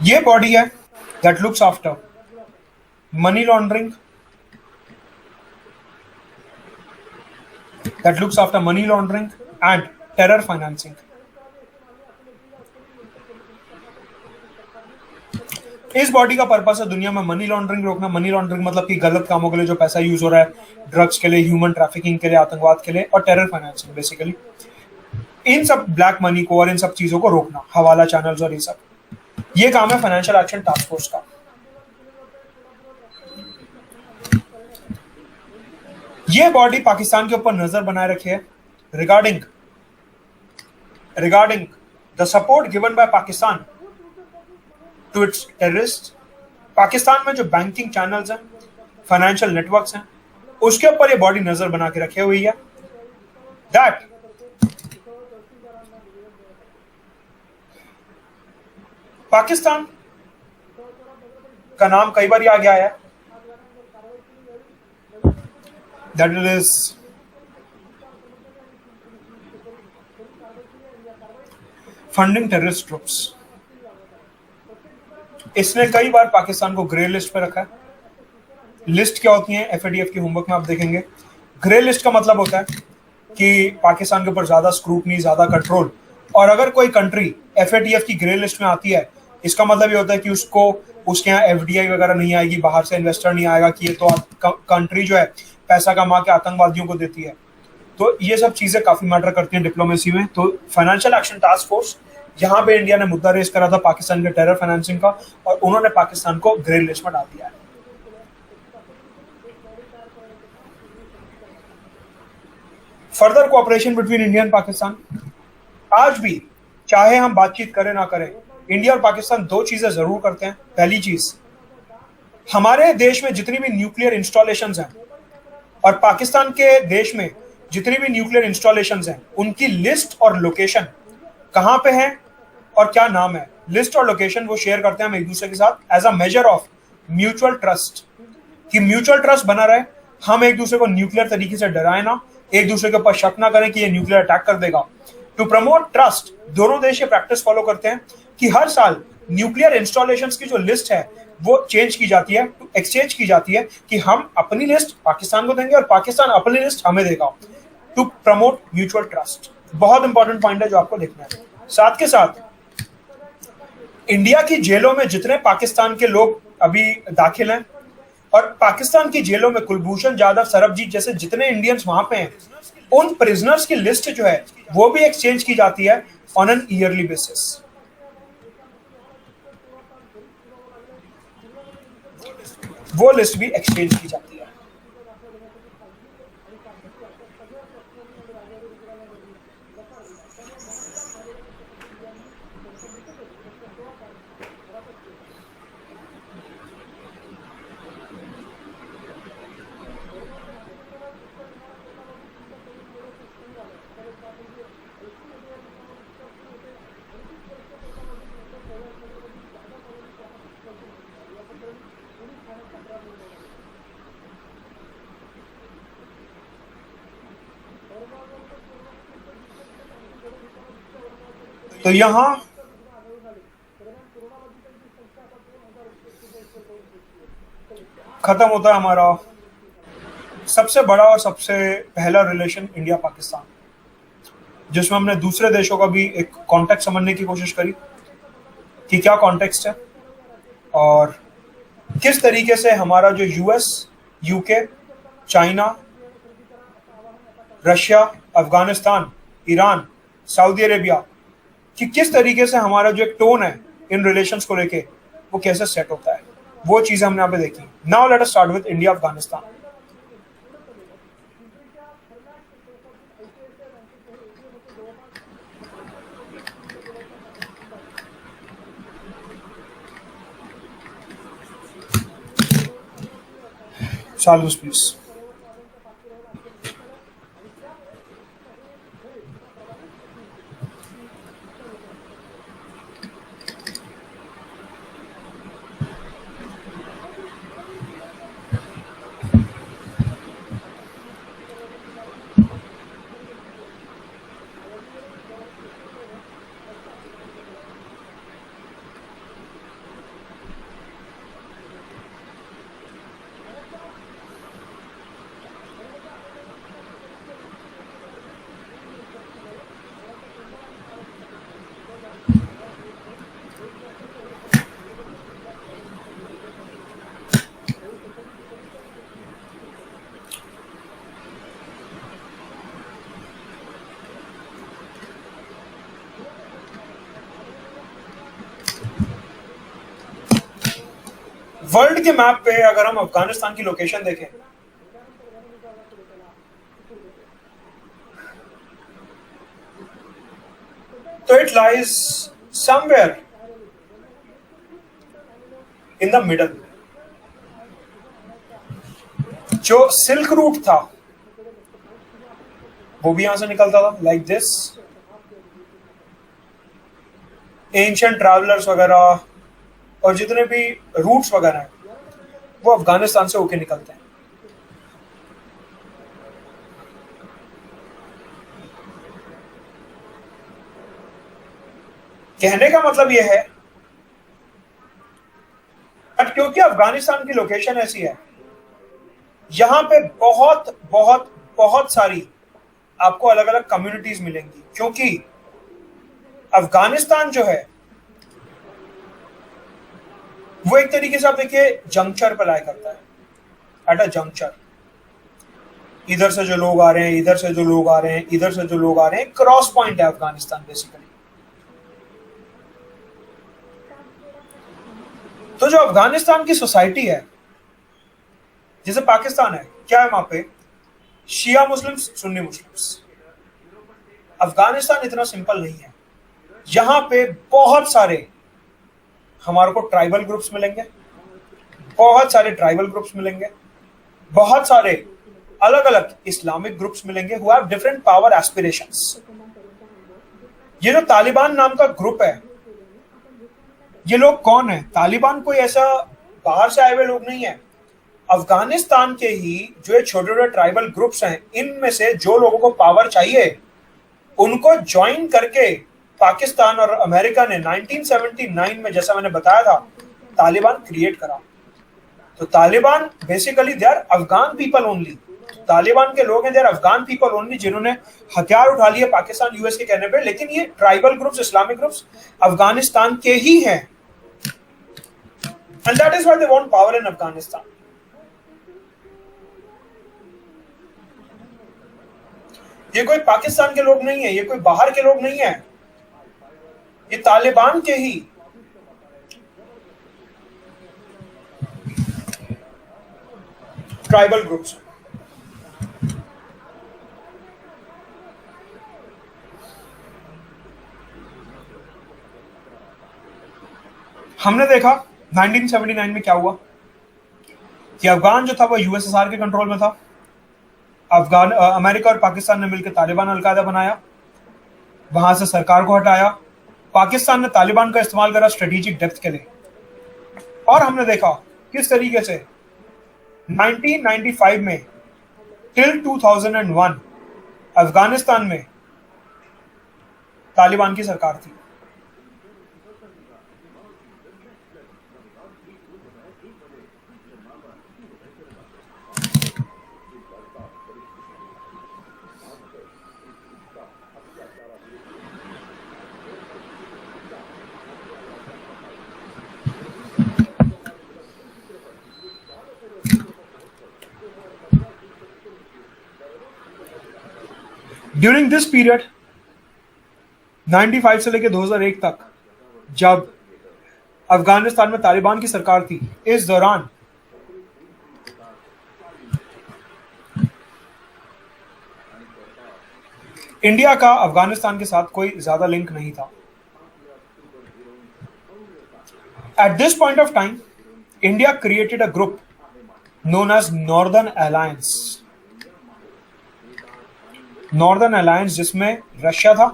ये बॉडी है that looks after money laundering, and terror financing. इस बॉडी का पर्पस है दुनिया में मनी लॉन्ड्रिंग रोकना। मनी लॉन्ड्रिंग मतलब कि गलत कामों के लिए जो पैसा यूज हो रहा है, ड्रग्स के लिए, ह्यूमन ट्रैफिकिंग के लिए, आतंकवाद के लिए, और टेरर फाइनेंसिंग बेसिकली इन सब ब्लैक मनी को और इन सब चीजों को रोकना, हवाला चैनल्स और ये सब। ये काम है फाइनेंशियल एक्शन टास्क फोर्स का। ये बॉडी पाकिस्तान के ऊपर नजर बनाए रखे है regarding the support given by Pakistan to its terrorist. Pakistan में जो बैंकिंग चैनल्स हैं, फाइनेंशियल नेटवर्क्स हैं, उसके ऊपर ये बॉडी नजर बना के रखे हुई है दैट पाकिस्तान का नाम कई बार आ गया है, that it is funding terrorist groups. इसने कई बार पाकिस्तान को ग्रे लिस्ट पे रखा है। लिस्ट क्या होती है FATF की होमवर्क में आप देखेंगे। ग्रे लिस्ट का मतलब होता है कि पाकिस्तान के ऊपर ज्यादा स्क्रूटनी, ज्यादा कंट्रोल। और अगर कोई कंट्री FATF की ग्रे लिस्ट में आती है, इसका मतलब ये होता है कि उसके यहाँ FDI वगैरह नहीं आएगी, बाहर से इन्वेस्टर नहीं आएगा, कि ये तो कंट्री जो है पैसा कमा के आतंकवादियों को देती है। तो ये सब चीजें काफी मैटर करती हैं डिप्लोमेसी में। तो फाइनेंशियल एक्शन टास्क फोर्स, यहाँ पे इंडिया ने मुद्दा रेस करा था पाकिस्तान के टेरर फाइनेंसिंग का, और उन्होंने पाकिस्तान को ग्रे लिस्ट में डाल दिया है। Further cooperation between India and Pakistan. आज भी चाहे हम बातचीत करें ना करें, इंडिया और पाकिस्तान दो चीजें जरूर करते हैं। पहली चीज, हमारे देश में जितनी भी न्यूक्लियर इंस्टॉलेशंस हैं और पाकिस्तान के देश में जितनी भी न्यूक्लियर इंस्टॉलेशंस हैं, उनकी लिस्ट और लोकेशन कहां पे है और क्या नाम है, लिस्ट और लोकेशन वो शेयर करते हैं हम एक दूसरे के साथ as a measure of mutual trust, कि म्यूचुअल ट्रस्ट बना रहे। हम एक दूसरे को न्यूक्लियर तरीके से डराए ना, एक दूसरे के ऊपर शक ना करें कि ये न्यूक्लियर अटैक कर देगा। टू प्रमोट ट्रस्ट, दोनों देश ये प्रैक्टिस फॉलो करते हैं कि हर साल न्यूक्लियर इंस्टॉलेशंस की जो लिस्ट है वो चेंज की जाती है, एक्सचेंज की जाती है कि हम अपनी लिस्ट पाकिस्तान को देंगे और पाकिस्तान अपनी लिस्ट हमें देगा, टू प्रमोट म्यूचुअल ट्रस्ट। बहुत इंपॉर्टेंट पॉइंट है जो आपको देखना है। साथ के साथ इंडिया की जेलों में जितने पाकिस्तान के लोग अभी दाखिल हैं और पाकिस्तान की जेलों में कुलभूषण जाधव, सरबजीत जैसे जितने इंडियंस वहां पे हैं, उन प्रिजनर्स की लिस्ट जो है वो भी एक्सचेंज की जाती है ऑन एन ईयरली बेसिस। वो लिस्ट भी एक्सचेंज की जाती है। तो यहां खत्म होता है हमारा सबसे बड़ा और सबसे पहला रिलेशन इंडिया पाकिस्तान, जिसमें हमने दूसरे देशों का भी एक कॉन्टेक्स्ट समझने की कोशिश करी कि क्या कॉन्टेक्स्ट है और किस तरीके से हमारा जो US, UK, China, Russia, Afghanistan, Iran, Saudi Arabia कि किस तरीके से हमारा जो एक टोन है इन रिलेशंस को लेके वो कैसे सेट होता है, वो चीजें हमने यहाँ पे देखी। Now let us start with India Afghanistan. Salus, please. World के मैप पे अगर हम अफगानिस्तान की लोकेशन देखें तो it lies somewhere in the middle. जो सिल्क रूट था वो भी यहां से निकलता था लाइक दिस। एंशिएंट ट्रैवलर्स वगैरह और जितने भी रूट्स वगैरह हैं वो अफगानिस्तान से होके निकलते हैं। कहने का मतलब यह है क्योंकि अफगानिस्तान की लोकेशन ऐसी है, यहां पे बहुत बहुत बहुत सारी आपको अलग अलग कम्युनिटीज मिलेंगी, क्योंकि अफगानिस्तान जो है वो एक तरीके से आप देखिए जंक्चर पर लाया करता है, एट अ जंक्चर। इधर से जो लोग आ रहे हैं, इधर से जो लोग आ रहे हैं, इधर से जो लोग आ रहे हैं, क्रॉस पॉइंट है अफगानिस्तान बेसिकली। तो जो अफगानिस्तान की सोसाइटी है, जैसे पाकिस्तान है, क्या है वहां पे? शिया मुस्लिम्स, सुन्नी मुस्लिम्स। अफगानिस्तान इतना सिंपल नहीं है। यहां पे बहुत सारे हमारे को ट्राइबल ग्रुप्स मिलेंगे, बहुत सारे ट्राइबल ग्रुप्स मिलेंगे, बहुत सारे अलग अलग इस्लामिक ग्रुप्स मिलेंगे who have different power aspirations. ये जो तालिबान नाम का ग्रुप है, ये लोग कौन है? तालिबान कोई ऐसा बाहर से आए हुए लोग नहीं है। अफगानिस्तान के ही जो ये छोटे छोटे ट्राइबल ग्रुप्स हैं, इनमें से जो लोगों को पावर चाहिए उनको ज्वाइन करके पाकिस्तान और अमेरिका ने 1979 में, जैसा मैंने बताया था, तालिबान क्रिएट करा। तो Taliban basically they are Afghan people only. Taliban के लोग हैं, they are Afghan people only, जिन्होंने हथियार उठा लिए पाकिस्तान यूएस के कहने पे, लेकिन ये tribal groups, Islamic groups Afghanistan के ही हैं, and that is why they want power in Afghanistan. ये कोई पाकिस्तान के लोग नहीं है, ये कोई बाहर के लोग नहीं है, ये तालिबान के ही ट्राइबल ग्रुप्स। हमने देखा 1979 में क्या हुआ कि अफगान जो था वो यूएसएसआर के कंट्रोल में था। अमेरिका और पाकिस्तान ने मिलकर तालिबान अलकायदा बनाया, वहां से सरकार को हटाया। पाकिस्तान ने तालिबान का इस्तेमाल करा स्ट्रेटेजिक डेप्थ के लिए, और हमने देखा किस तरीके से 1995 में टिल 2001 अफगानिस्तान में तालिबान की सरकार थी। ड्यूरिंग दिस पीरियड 95 से लेकर 2001 तक, जब अफगानिस्तान में तालिबान की सरकार थी, इस दौरान इंडिया का अफगानिस्तान के साथ कोई ज्यादा लिंक नहीं था। At this point of time India created a group known as northern alliance. Northern alliance जिसमें रशिया था,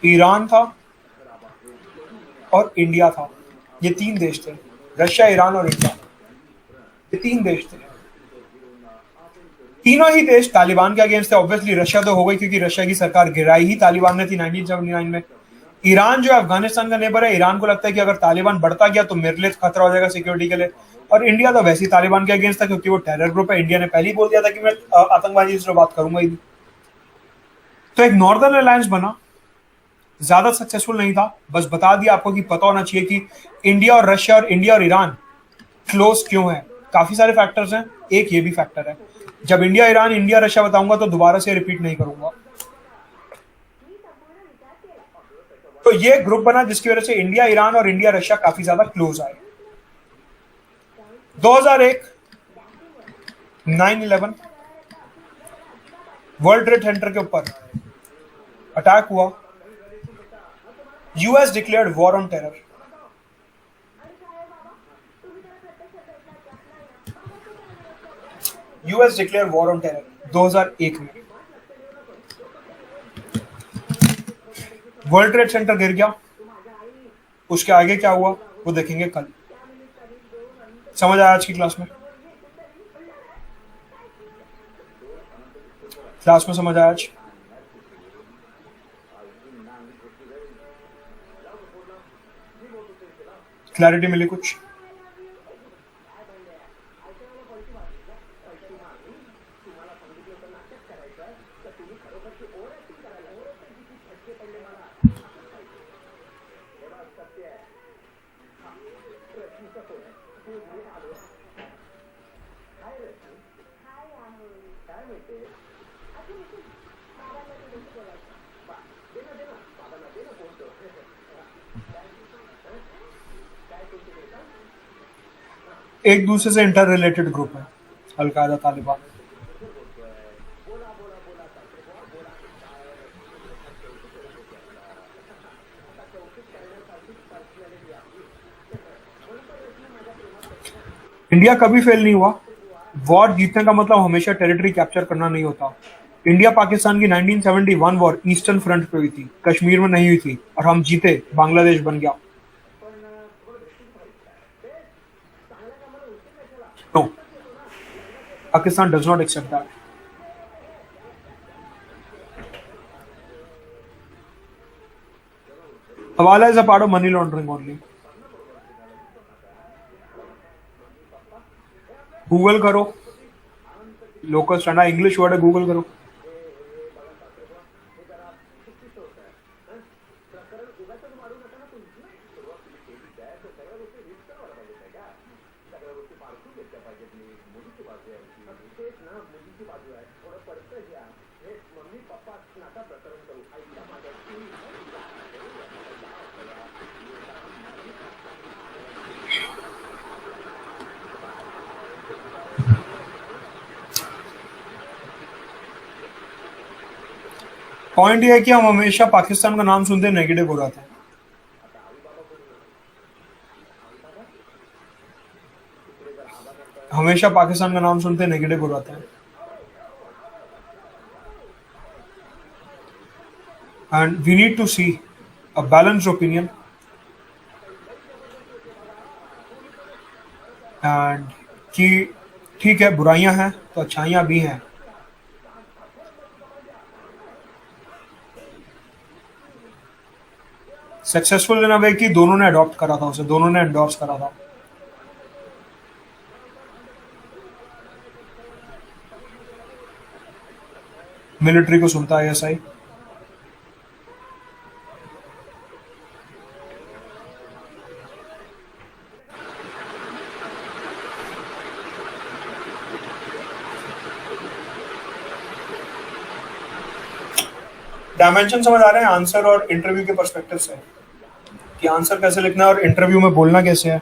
ईरान था और इंडिया था। ये तीन देश थे, रशिया, ईरान और इंडिया, ये तीन देश थे। तीनों ही देश तालिबान के अगेंस्ट थे। ऑब्वियसली रशिया तो हो गई क्योंकि रशिया की सरकार गिराई ही तालिबान ने थी 1979 में। ईरान जो अफगानिस्तान का नेबर है, ईरान को लगता है कि अगर तालिबान बढ़ता गया तो मेरे लिए खतरा हो जाएगा सिक्योरिटी के लिए। और इंडिया तो वैसे ही तालिबान के अगेंस्ट था क्योंकि वो टेरर ग्रुप है। इंडिया ने पहले ही बोल दिया था कि मैं आतंकवादी से बात करूंगा ही। तो एक नॉर्दर्न अलायंस बना, ज्यादा सक्सेसफुल नहीं था। बस बता दिया आपको कि पता होना चाहिए कि इंडिया और रशिया और इंडिया और ईरान क्लोज क्यों है। काफी सारे फैक्टर्स हैं, एक ये भी फैक्टर है। जब इंडिया ईरान, इंडिया रशिया बताऊंगा तो दोबारा से रिपीट नहीं करूंगा। तो ये ग्रुप बना जिसकी वजह से इंडिया, ईरान और इंडिया रशिया काफी ज्यादा क्लोज आए। 2001 9/11 वर्ल्ड ट्रेड सेंटर के ऊपर अटैक हुआ। US declared war on terror. US declare war on terror 2001 में। वर्ल्ड ट्रेड सेंटर गिर गया। उसके आगे क्या हुआ वो देखेंगे कल। समझ आया आज की क्लास में? क्लास में समझ आया आज? क्लैरिटी मिली कुछ? एक दूसरे से इंटर रिलेटेड ग्रुप है अलकायदा, तालिबान। इंडिया कभी फेल नहीं हुआ। वॉर जीतने का मतलब हमेशा टेरिटरी कैप्चर करना नहीं होता। इंडिया पाकिस्तान की 1971 वॉर ईस्टर्न फ्रंट पे हुई थी, कश्मीर में नहीं हुई थी, और हम जीते, बांग्लादेश बन गया। No, Pakistan does not accept that. Hawala is a part of money laundering only. Google करो, लोकल स्टैंडर्ड इंग्लिश वर्ड है, गूगल करो। पॉइंट ये है कि हम हमेशा पाकिस्तान का नाम सुनते नेगेटिव हो जाते हैं। हमेशा पाकिस्तान का नाम सुनते नेगेटिव हो जाते हैं। And we need to see a balanced opinion and कि ठीक है, बुराइयां हैं तो अच्छाइयां भी हैं। सक्सेसफुल इन अ वे कि दोनों ने अडॉप्ट करा था उसे, दोनों ने एंडोर्स करा था। मिलिट्री को सुनता है आईएसआई। डायमेंशन समझ आ रहे हैं आंसर और इंटरव्यू के पर्सपेक्टिव से, कि आंसर कैसे लिखना है और इंटरव्यू में बोलना कैसे है।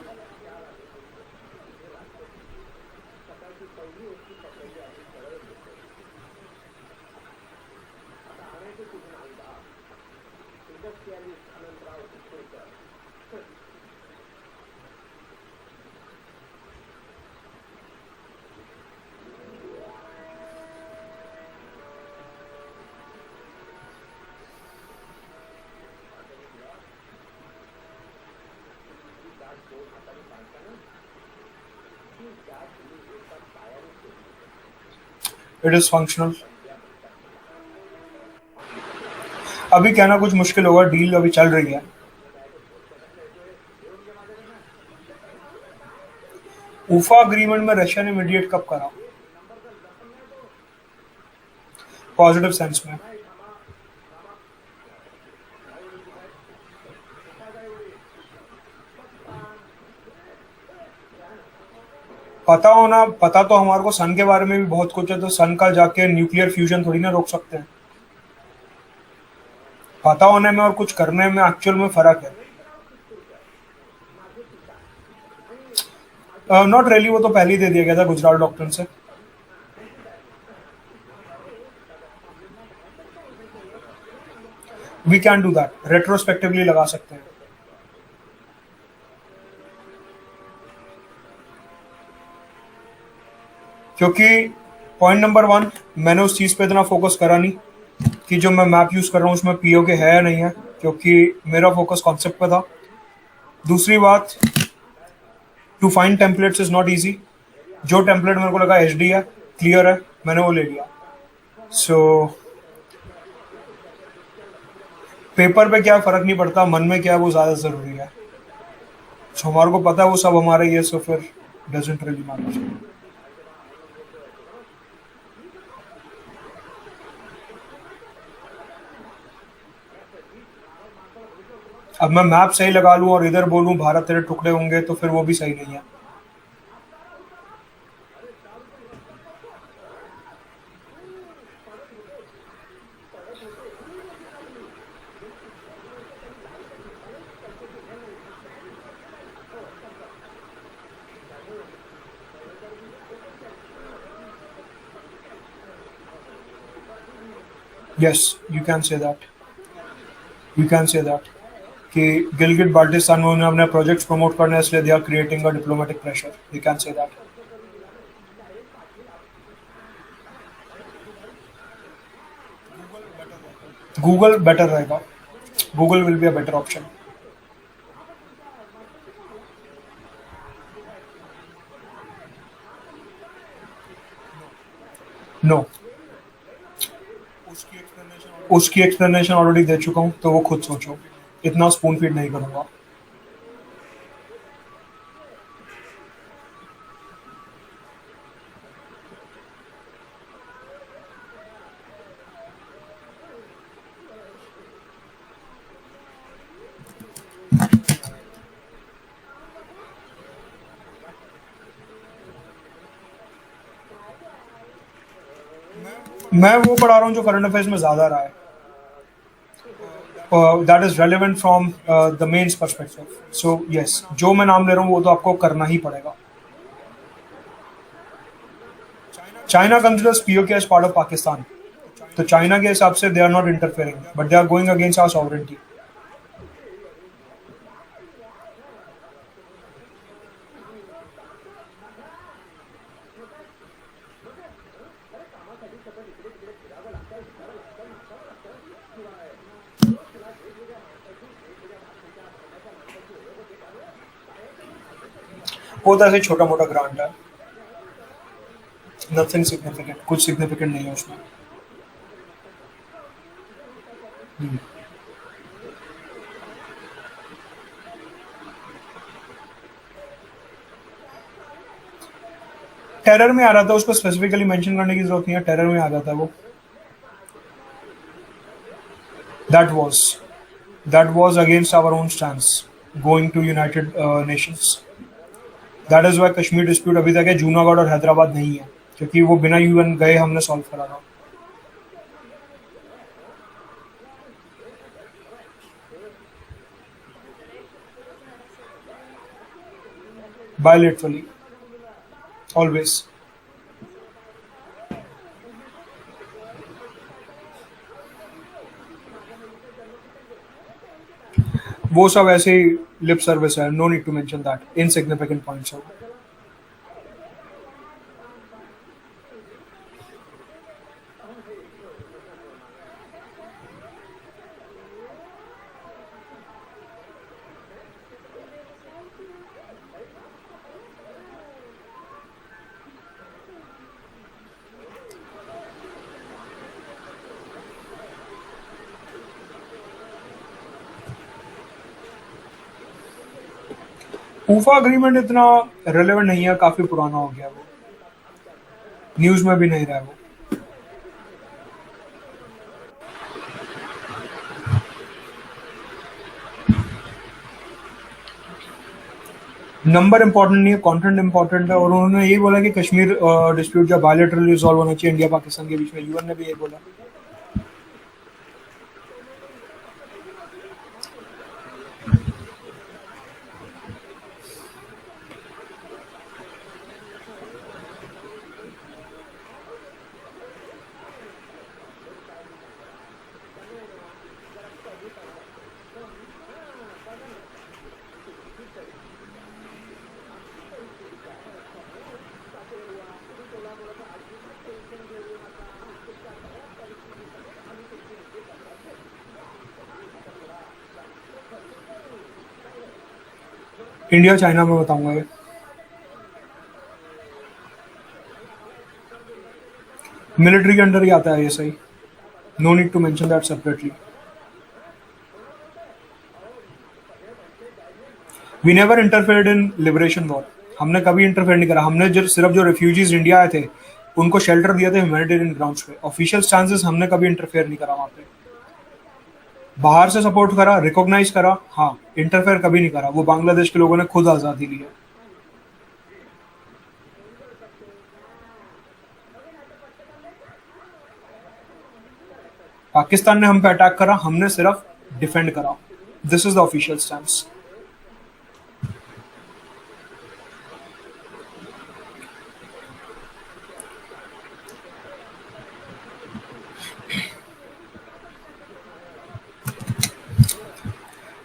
It is functional. अभी कहना कुछ मुश्किल होगा, डील अभी चल रही है। उफा अग्रीमेंट में रशिया ने मीडिएट कब करा? पॉजिटिव सेंस में। पता तो हमारे को सन के बारे में भी बहुत कुछ है, तो सन का जाके न्यूक्लियर फ्यूजन थोड़ी ना रोक सकते हैं। पता होने में और कुछ करने में एक्चुअल में फर्क है। नॉट रियली, वो तो पहले ही दे दिया गया था गुजरात डॉक्ट्रिन से। We can do that, retrospectively लगा सकते हैं। क्योंकि पॉइंट नंबर 1, मैंने उस चीज पे इतना फोकस करा नहीं कि जो मैं मैप यूज कर रहा हूँ उसमें पीओके है या नहीं है, क्योंकि मेरा फोकस कॉन्सेप्ट पे था। दूसरी बात, to find templates is not easy. जो टेम्पलेट मेरे को लगा एचडी है, क्लियर है, मैंने वो ले लिया। सो पेपर पे क्या फर्क नहीं पड़ता, मन में क्या है वो ज्यादा जरूरी है। सो हमारे को पता है वो सब हमारा ही है, सो फिर डजंट रियली मैटर। अब मैं मैप सही लगा लूं और इधर बोलूं भारत तेरे टुकड़े होंगे, तो फिर वो भी सही नहीं है। Yes, you can say that, you can say that कि गिलगिट बाल्टिस्तान में उन्हें अपने प्रोजेक्ट्स प्रमोट करने हैं, इसलिए they are creating a diplomatic pressure. You can say that. Google better रहेगा, Google will be a better option. No, उसकी एक्सप्लेनेशन ऑलरेडी दे चुका हूं, तो वो खुद सोचो, इतना स्पून फीड नहीं करूंगा। मैं वो पढ़ा रहा हूँ जो करंट अफेयर्स में ज्यादा रहा है, that is relevant from the mains perspective. So yes, जो मैं नाम ले रहा हूँ वो तो आपको करना ही पड़ेगा. China considers PoK as part of Pakistan. तो चाइना के हिसाब से they are not interfering, but they are going against our sovereignty. वो तो ऐसे छोटा मोटा ग्रांट है, नथिंग सिग्निफिकेंट, कुछ सिग्निफिकेंट नहीं है उसमें. टेरर में आ रहा था, उसको स्पेसिफिकली मेंशन करने की जरूरत नहीं है, टेरर में आ जाता है वो. That was that was against our own stance going to United Nations. That is why Kashmir dispute अभी तक है, जूनागढ़ और हैदराबाद नहीं है, क्योंकि वो बिना यूएन गए हमने सॉल्व करा था. Bilaterally, always. वो सब ऐसे ही लिप सर्विस है, no need to mention that, insignificant points है. ऊफा अग्रीमेंट इतना रेलेवेंट नहीं है, काफी पुराना हो गया वो, न्यूज में भी नहीं रहा वो. नंबर इंपॉर्टेंट नहीं है, कंटेंट इंपॉर्टेंट है. और उन्होंने यही बोला कि कश्मीर डिस्प्यूट जो बायलेटरली रिजॉल्व होना चाहिए इंडिया पाकिस्तान के बीच में, यूएन ने भी यही बोला. इंडिया चाइना में बताऊंगा ये. मिलिट्री के अंडर ही आता है ये, सही. No need to mention that separately. We never interfered in liberation war. हमने कभी इंटरफेयर नहीं करा. हमने जो सिर्फ जो रेफ्यूजीज इंडिया आए थे उनको शेल्टर दिया था ह्यूमैनिटेरियन ग्राउंड्स पे. ऑफिशियल स्टांसेस हमने कभी इंटरफेयर नहीं करा वहां पे. बाहर से सपोर्ट करा, रिकॉग्नाइज करा, हाँ. इंटरफेयर कभी नहीं करा. वो बांग्लादेश के लोगों ने खुद आजादी ली है. पाकिस्तान ने हम पे अटैक करा, हमने सिर्फ डिफेंड करा. This is the official stance.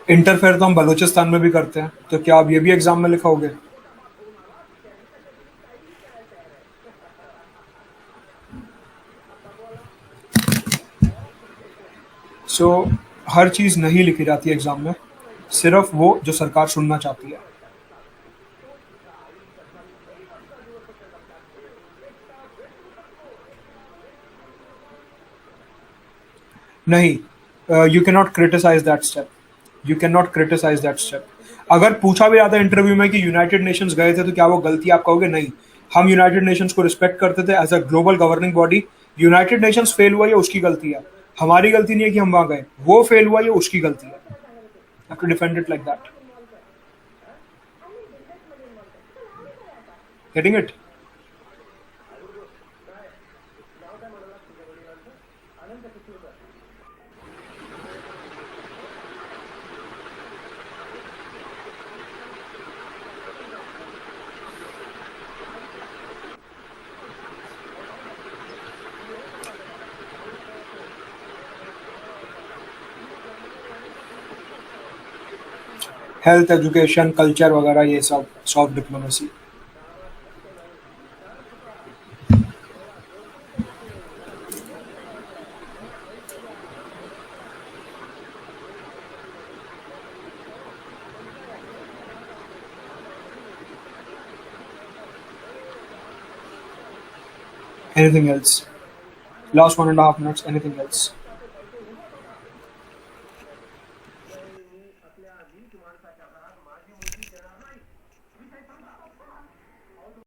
Interfere तो हम बलूचिस्तान में भी करते हैं, तो क्या आप ये भी एग्जाम में लिखोगे? सो हर चीज नहीं लिखी जाती है एग्जाम में, सिर्फ वो जो सरकार सुनना चाहती है. नहीं, you can not criticise that step. You can not criticise that step. अगर पूछा भी जाता है इंटरव्यू में कि यूनाइटेड नेशंस गए थे तो क्या वो गलती, आप कहोगे नहीं. हम यूनाइटेड नेशंस को रिस्पेक्ट करते थे as a global governing body. United Nations fail हुआ, ये उसकी गलती है. हमारी गलती नहीं है कि हम वहां गए. वो फेल हुआ, ये उसकी गलती है. Have to defend it like that. Getting it? Health, education, culture वगैरह ये सब soft diplomacy. Anything else? Last 1.5 minutes. Anything else?